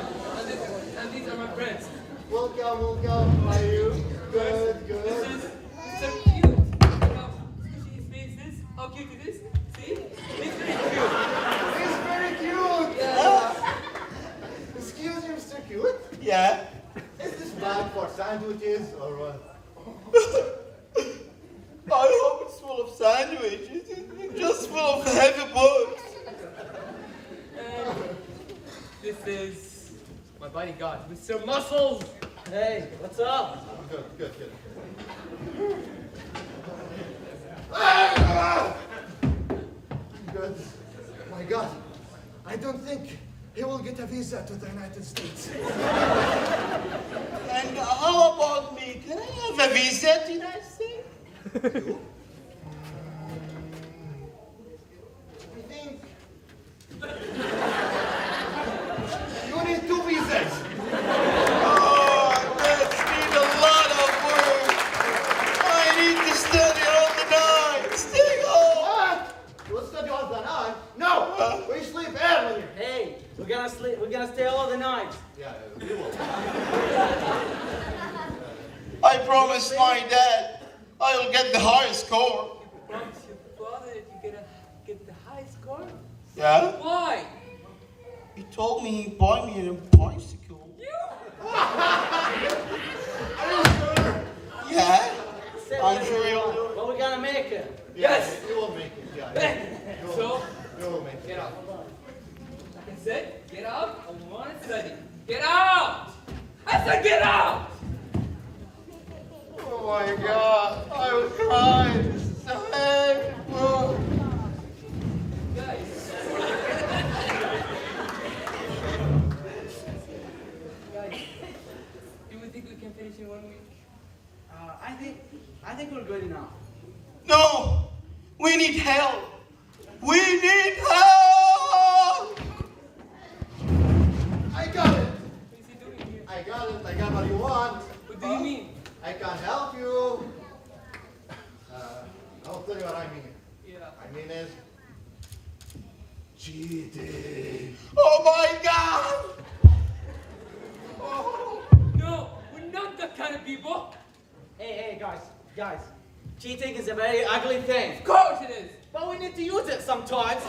And these are my friends. Welcome. How are you? Good. This is Mr. Cute. How squishy his face is. How cute it is. See? He's very cute. He's very cute. Yeah. Excuse me, Mr. Cute. Yeah. Is this bag for sandwiches or what? I hope it's full of sandwiches. It's just full of heavy books. And this is my bodyguard, Mr. Muscles. Hey, what's up? Good. Good. My God, I don't think he will get a visa to the United States. And how about me? Can I have a visa to the United States? You? I think you need 2 visas. Oh, that's need a lot of work. I need to study all the night. Stay home. What? You will study all the night? No! We sleep early. Hey, we We're gonna stay all the night. Yeah, we will. I promised my dad I will get the highest score. You promised your father that you're gonna get the high score? Yeah? Why? He told me he'd buy me a bicycle. Are you sure? Yeah? I'm sure he'll do it. But we're gonna make it. Yes. You will make it. Yeah. You will, So, you will make it. get out. Like I said, get out. I want to study. Get out! I said get out! Oh my God, I will cry. This is so painful. Guys. Guys, do we think we can finish in 1 week? I think we're good enough. No, we need help. We need help. I got it. What is he doing here? I got it. I got what you want. What do you mean? I can help you. I'll tell you what I mean. Yeah. I mean is cheating. Oh my God. Oh. No, we're not that kind of people. Hey, guys. Cheating is a very ugly thing. Of course it is. But we need to use it sometimes.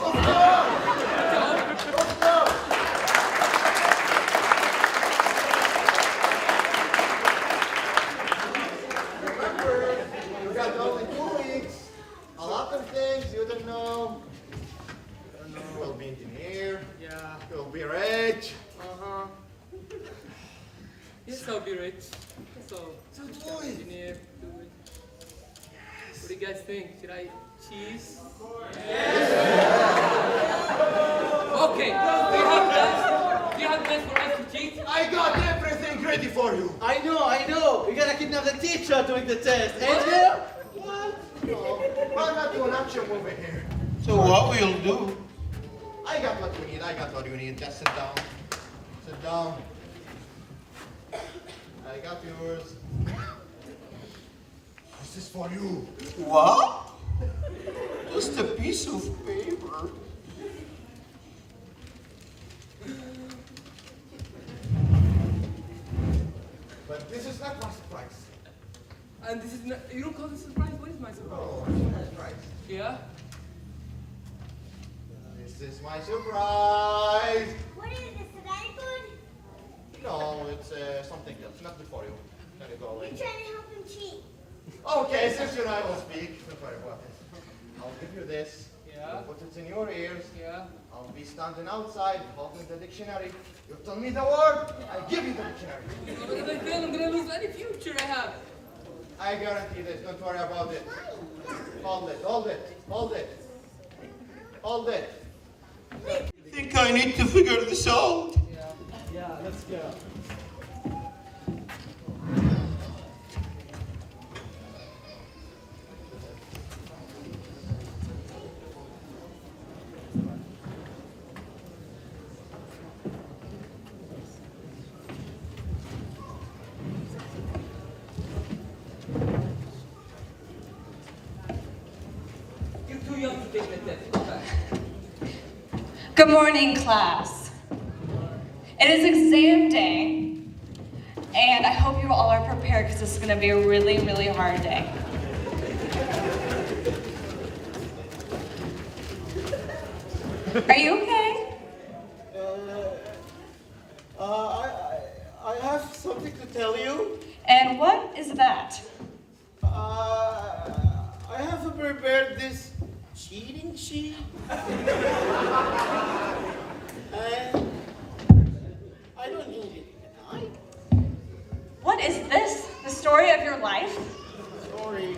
Remember, you got only 2 weeks. A lot of things you don't know. You will be engineer. Yeah. You will be rich. Uh-huh. Yes, I'll be rich. So engineer, do it. What do you guys think? Should I cheese? Okay, do you have plans for us to cheat? I got everything ready for you. I know. We're gonna kidnap the teacher doing the test. Ain't you? What? No. Why not do an action movie here? So what we'll do? I got what you need. Just sit down. Sit down. I got yours. This is for you. What? Just a piece of paper. But this is not my surprise. And this is not, you don't call this a surprise? What is my surprise? Oh, it's my surprise. Yeah? This is my surprise. What is this? Is that good? No, it's something else. Not good for you. Can you go away? You're trying to help him cheat. Okay, since you and I will speak, don't worry about it. I'll give you this. Yeah. You'll put it in your ears. Yeah. I'll be standing outside holding the dictionary. You tell me the word, I give you the dictionary. But if I fail, I'm gonna lose any future I have. I guarantee this, don't worry about it. Hold it. I think I need to figure this out. Yeah, let's go. You're too young to take the test. Go back. Good morning, class. It is exam day, and I hope you all are prepared because this is going to be a really, really hard day. Are you okay? I have something to tell you. And what is that? I have prepared this cheating sheet. I don't need it tonight. What is this? The story of your life? Sorry.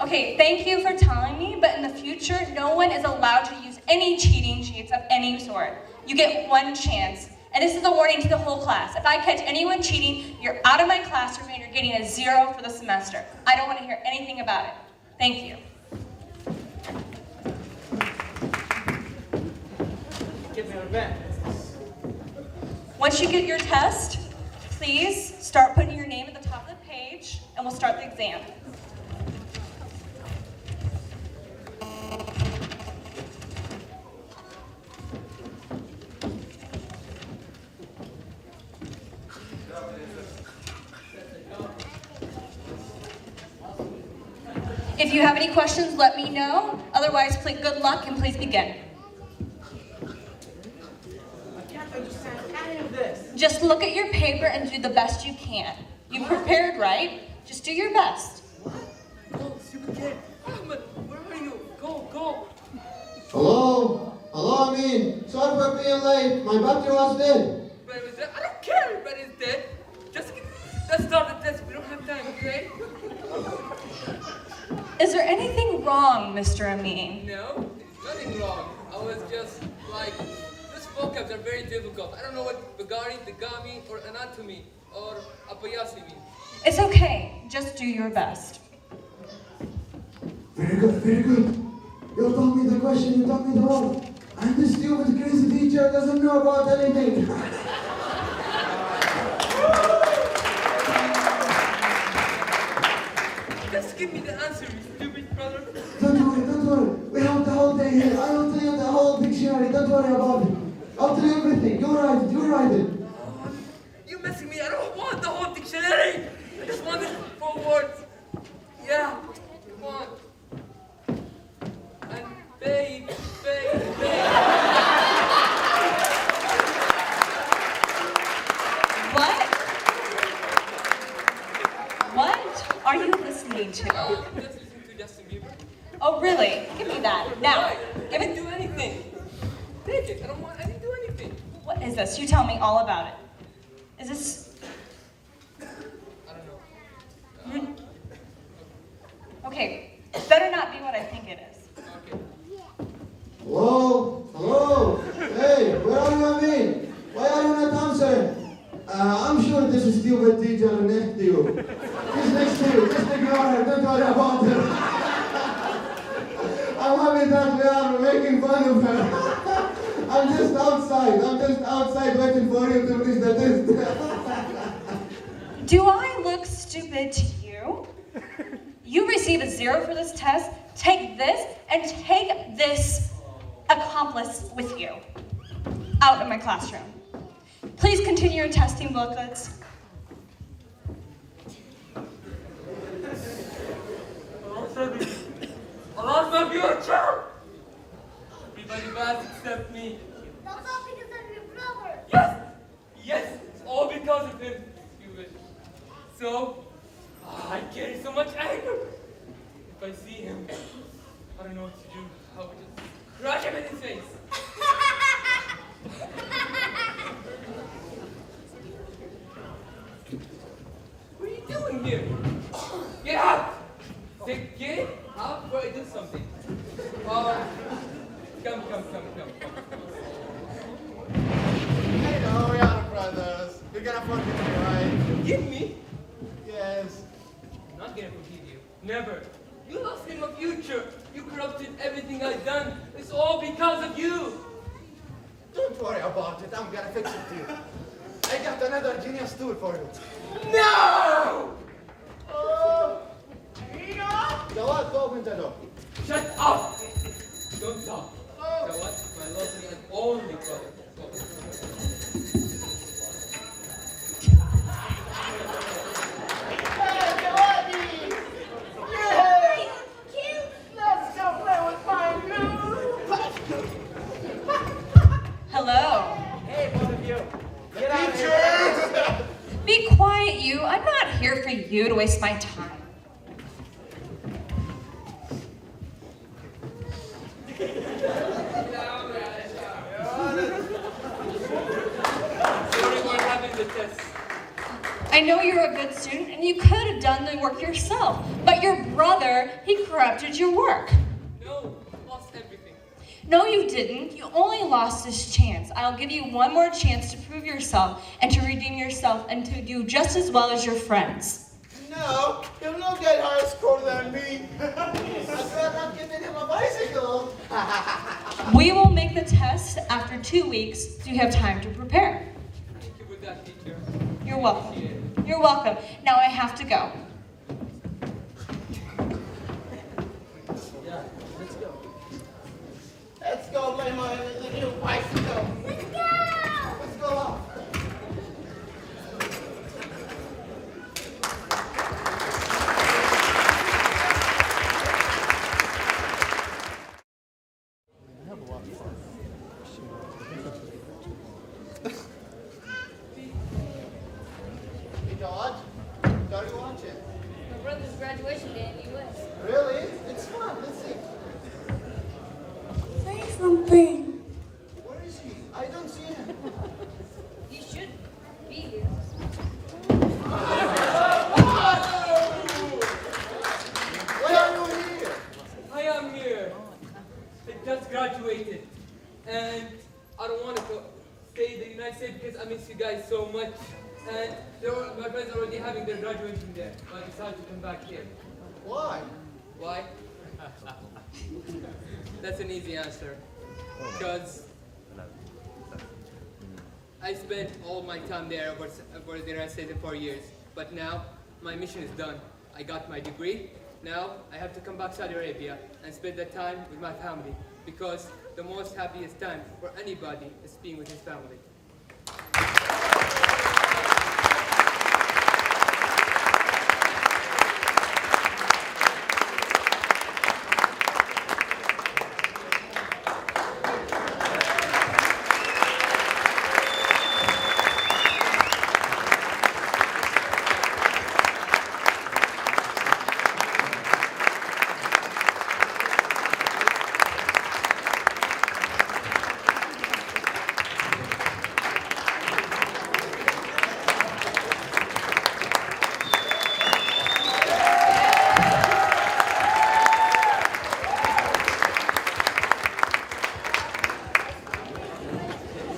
Okay, thank you for telling me, but in the future, no one is allowed to use any cheating sheets of any sort. You get one chance. And this is a warning to the whole class. If I catch anyone cheating, you're out of my classroom and you're getting a 0 for the semester. I don't want to hear anything about it. Thank you. Give me a pen. Once you get your test, please start putting your name at the top of the page and we'll start the exam. If you have any questions, let me know. Otherwise, good luck and please begin. I can't understand any of this. Just look at your paper and do the best you can. You prepared, right? Just do your best. Oh, stupid kid. Ahmed, where are you? Go, go. Hello? Hello, Amin. Sorry for being late. My battery was dead. But is that? I don't care if it's dead. Just let's start the test. We don't have time, okay? Is there anything wrong, Mr. Amin? No, there's nothing wrong. I was just like, these vocabs are very difficult. I don't know what Bagari, Degami, or anatomy, or Apayasi mean. It's okay. Just do your best. Very good, very good. You told me the question, you told me the whole. And this stupid crazy teacher doesn't know about anything. Just give me the answer, you stupid brother. Don't worry. We have the whole day here. I will tell you the whole dictionary. Don't worry about it. I'll tell you everything. You write it. You messing me. I don't want the whole dictionary. I just want it 4 words. Yeah, come on. And babe. What are you listening to? I'm just listening to Justin Bieber. Oh, really? Give me that. Now, I didn't do anything. Take it. I didn't do anything. what is this? You tell me all about it. Is this... I don't know. Okay, better not be what I think it is. Okay. Hello? Hey, where are you, Amin? Why are you not answering? I'm sure this is stupid teacher next to you. He's next to you. Just ignore her. Don't worry about her. I'm happy that we are making fun of her. I'm just outside waiting for you to finish the test. Do I look stupid to you? You receive a 0 for this test. Take this and take this accomplice with you out of my classroom. Please continue your testing booklets. I lost my future! Everybody bad except me. That's all because of your brother. Yes! Yes! It's all because of him. Stupid. So, I carry so much anger. If I see him, I don't know what to do. I would just crush him in his face. What are you doing here? Get out! Say, get out before I do something. Come. I know we are brothers. You're gonna forgive me, right? Forgive me? Yes. I'm not gonna forgive you. Never. You lost me my future. You corrupted everything I've done. It's all because of you. Don't worry about it. I'm gonna fix it to you. I got another genius tool for you. No! Jawad, go open the door. Shut up! Don't talk. Jawad, my lovely and only brother. Hello. Hey, both of you. Get out of here. Be quiet, you. I'm not here for you to waste my time. I know you're a good student and you could have done the work yourself, but your brother, he corrupted your work. No, lost everything. No, you didn't. You only lost this chance. I'll give you one more chance to prove yourself and to redeem yourself and to do just as well as your friends. No, he'll not get higher score than me. I'm not giving him a bicycle. We will make the test after 2 weeks so you have time to prepare. Thank you for that, teacher. You're welcome. You're welcome. Now I have to go. Yeah, let's go. Let's go play my new bicycle. Let's go! Let's go out. I say because I miss you guys so much. And my friends are already having their graduation there, but I decided to come back here. Why? Why? That's an easy answer. Because I spent all my time there over the United States in 4 years. But now, my mission is done. I got my degree. Now, I have to come back to Saudi Arabia and spend that time with my family. Because the most happiest time for anybody is being with his family.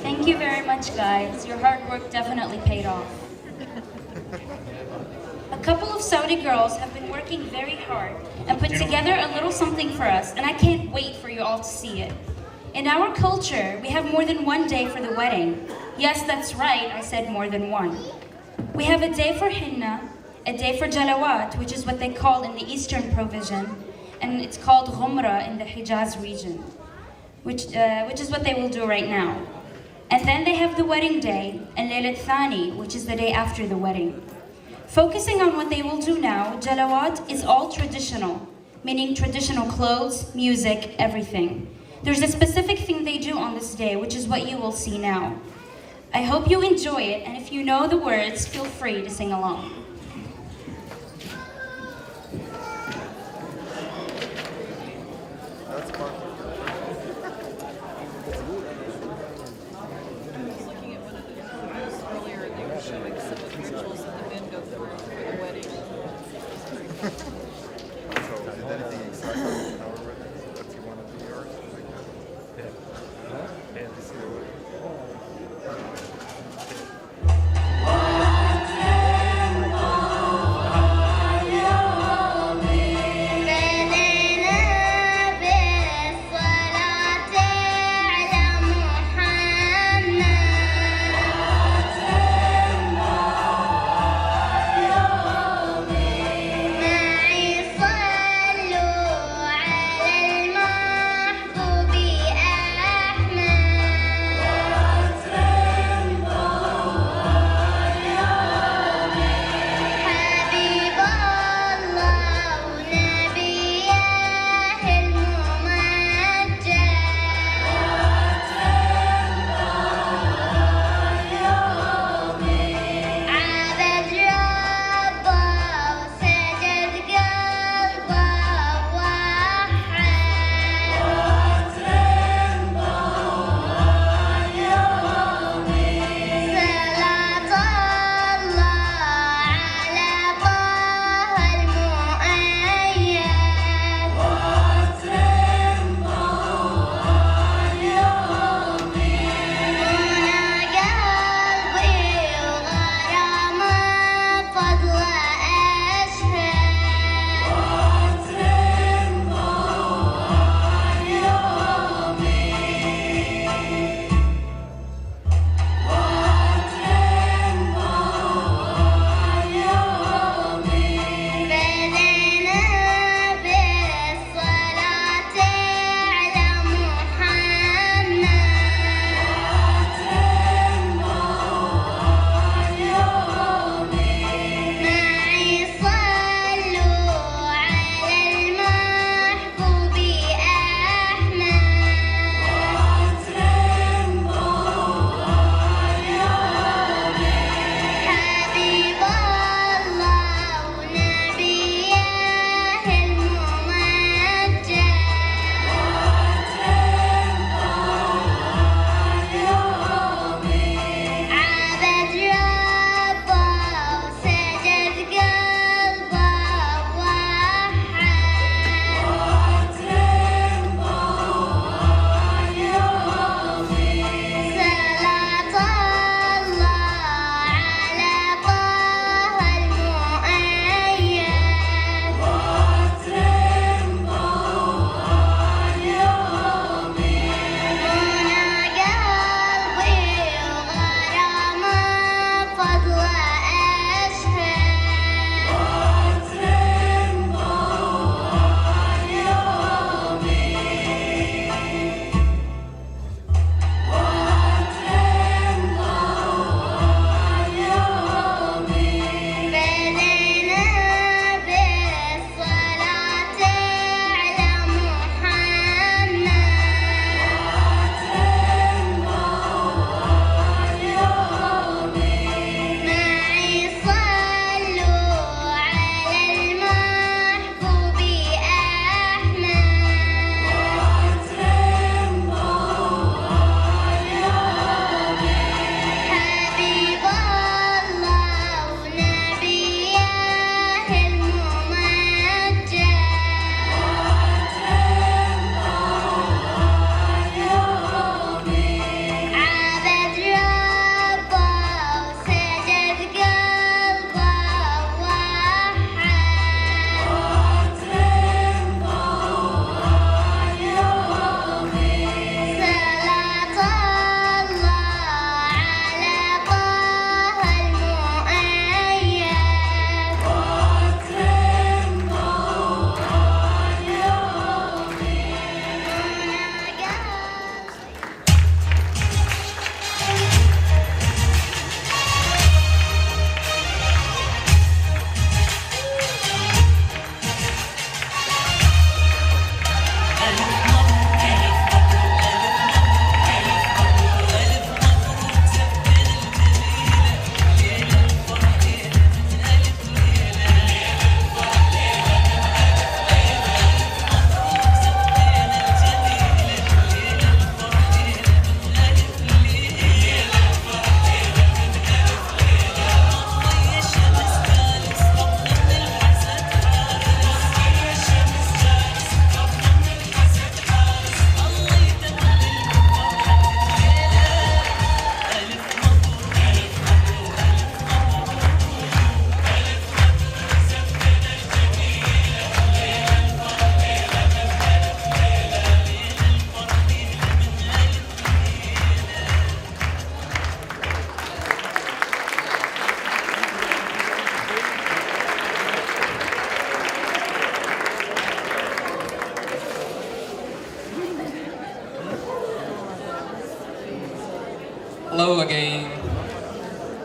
Thank you very much, guys. Your hard work definitely paid off. A couple of Saudi girls have been working very hard and put together a little something for us, and I can't wait for you all to see it. In our culture, we have more than one day for the wedding. Yes, that's right, I said more than one. We have a day for henna, a day for jalawat, which is what they call in the Eastern Provision, and it's called ghumra in the Hijaz region, which is what they will do right now. And then they have the wedding day, and Laylat Thani, which is the day after the wedding. Focusing on what they will do now, Jalawat is all traditional, meaning traditional clothes, music, everything. There's a specific thing they do on this day, which is what you will see now. I hope you enjoy it, and if you know the words, feel free to sing along. One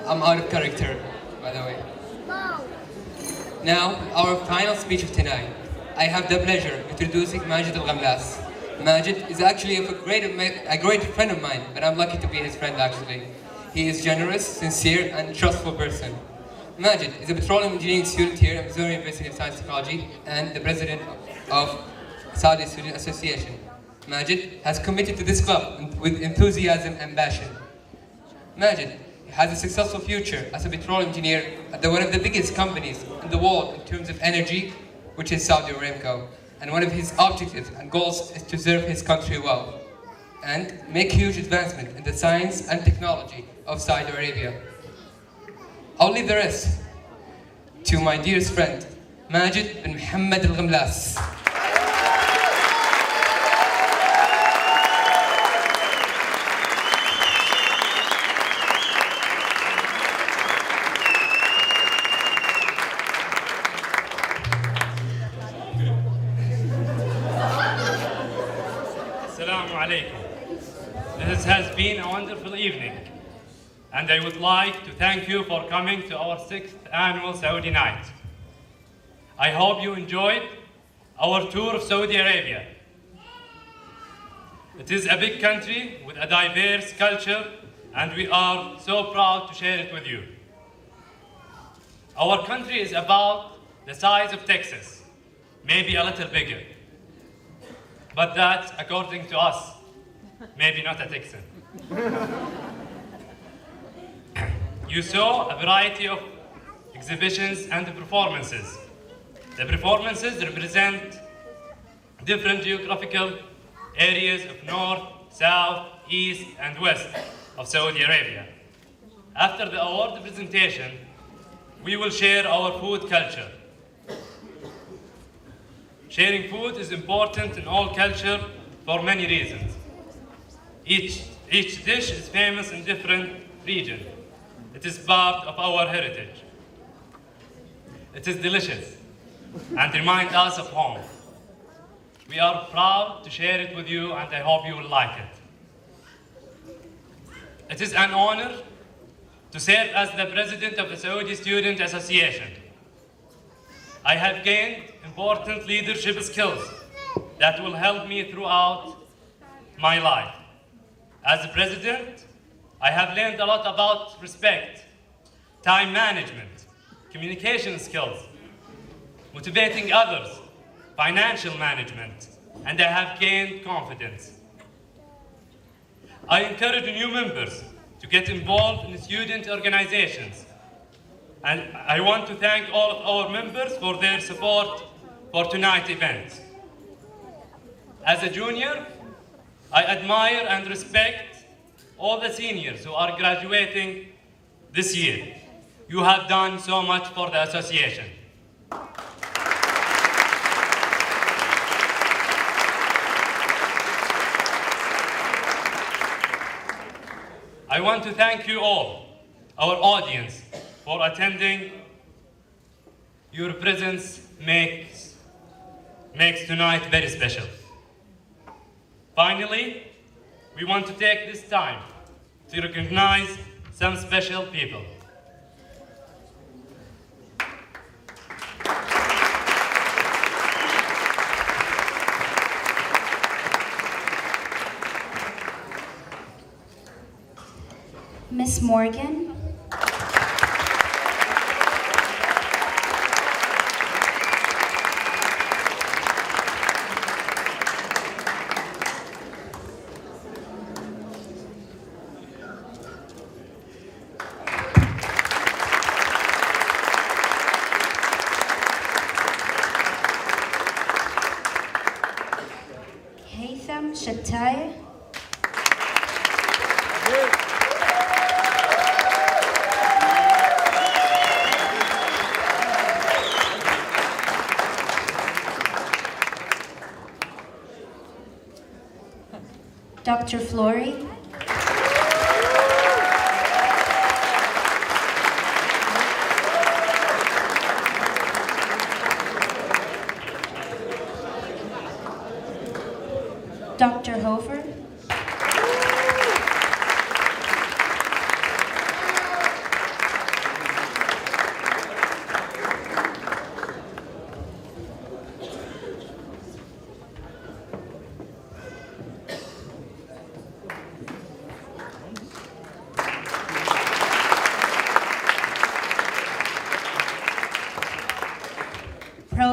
I'm out of character, by the way. Now, our final speech of tonight. I have the pleasure of introducing Majid Al-Ghamlas. Majid is actually a great friend of mine, but I'm lucky to be his friend actually. He is generous, sincere, and trustful person. Majid is a petroleum engineering student here at Missouri University of Science and Technology and the president of Saudi Student Association. Majid has committed to this club with enthusiasm and passion. Majid has a successful future as a petroleum engineer at one of the biggest companies in the world in terms of energy, which is Saudi Aramco. And one of his objectives and goals is to serve his country well and make huge advancement in the science and technology of Saudi Arabia. I'll leave the rest to my dearest friend, Majid bin Mohammed Al-Ghamlas. Assalamu alaikum. This has been a wonderful evening, and I would like to thank you for coming to our 6th annual Saudi Night. I hope you enjoyed our tour of Saudi Arabia. It is a big country with a diverse culture, and we are so proud to share it with you. Our country is about the size of Texas, maybe a little bigger. But that's according to us, maybe not a Texan. You saw a variety of exhibitions and performances. The performances represent different geographical areas of north, south, east, and west of Saudi Arabia. After the award presentation, we will share our food culture. Sharing food is important in all culture for many reasons. Each dish is famous in different region. It is part of our heritage. It is delicious and reminds us of home. We are proud to share it with you, and I hope you will like it. It is an honor to serve as the president of the Saudi Student Association. I have gained important leadership skills that will help me throughout my life. As the president, I have learned a lot about respect, time management, communication skills, motivating others, financial management, and I have gained confidence. I encourage new members to get involved in student organizations. And I want to thank all of our members for their support for tonight's event. As a junior, I admire and respect all the seniors who are graduating this year. You have done so much for the association. I want to thank you all, our audience, for attending. Your presence makes tonight very special. Finally, we want to take this time to recognize some special people. Miss Morgan. Shataya. Dr. Flory. Dr. Hofer.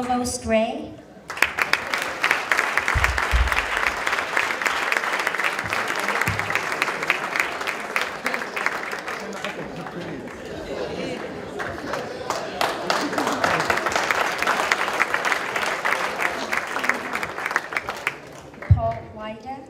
Provost Ray. Paul Wyder.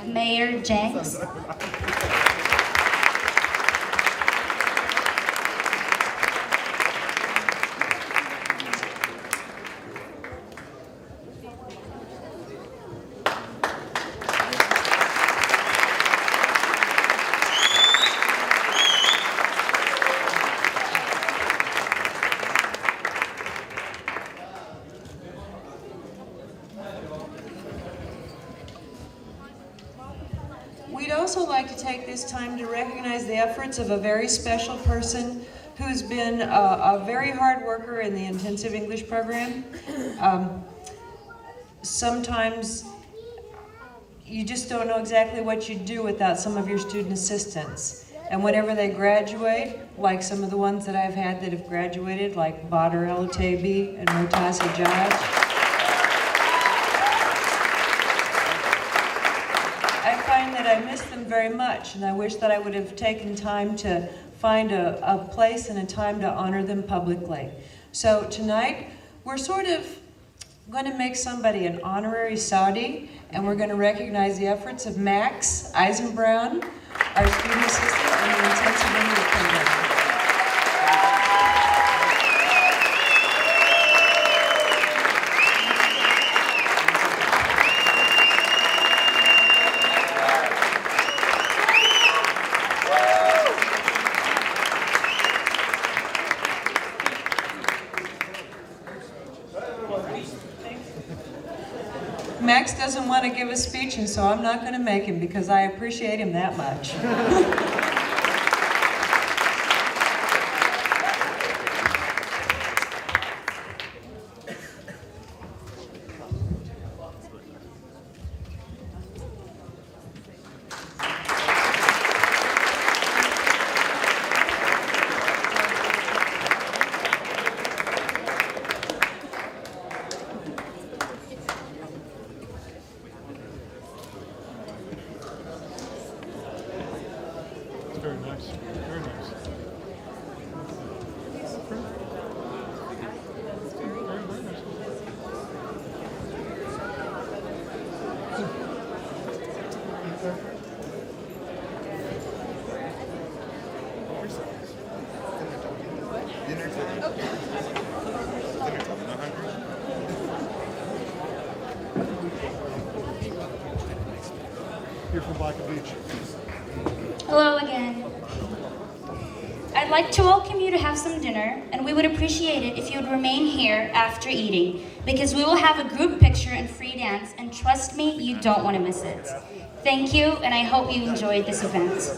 Mayor Jenks. We'd also like to take this time to recognize the efforts of a very special person who's been a very hard worker in the intensive English program. Sometimes you just don't know exactly what you'd do without some of your student assistants. And whenever they graduate, like some of the ones that I've had that have graduated, like Badr El-Tabi and Murtaza Jaj, I miss them very much, and I wish that I would have taken time to find a place and a time to honor them publicly. So tonight, we're sort of going to make somebody an honorary Saudi, and we're going to recognize the efforts of Max Eisenbrown, our student assistant in the intensive English program. Max doesn't want to give a speech, and so I'm not going to make him because I appreciate him that much. Very nice. Very nice. Very nice. Dinner time. Okay. Dinner time. Not hungry? You're from Black Beach. Hello again. I'd like to welcome you to have some dinner, and we would appreciate it if you would remain here after eating, because we will have a group picture and free dance, and trust me, you don't want to miss it. Thank you, and I hope you enjoyed this event.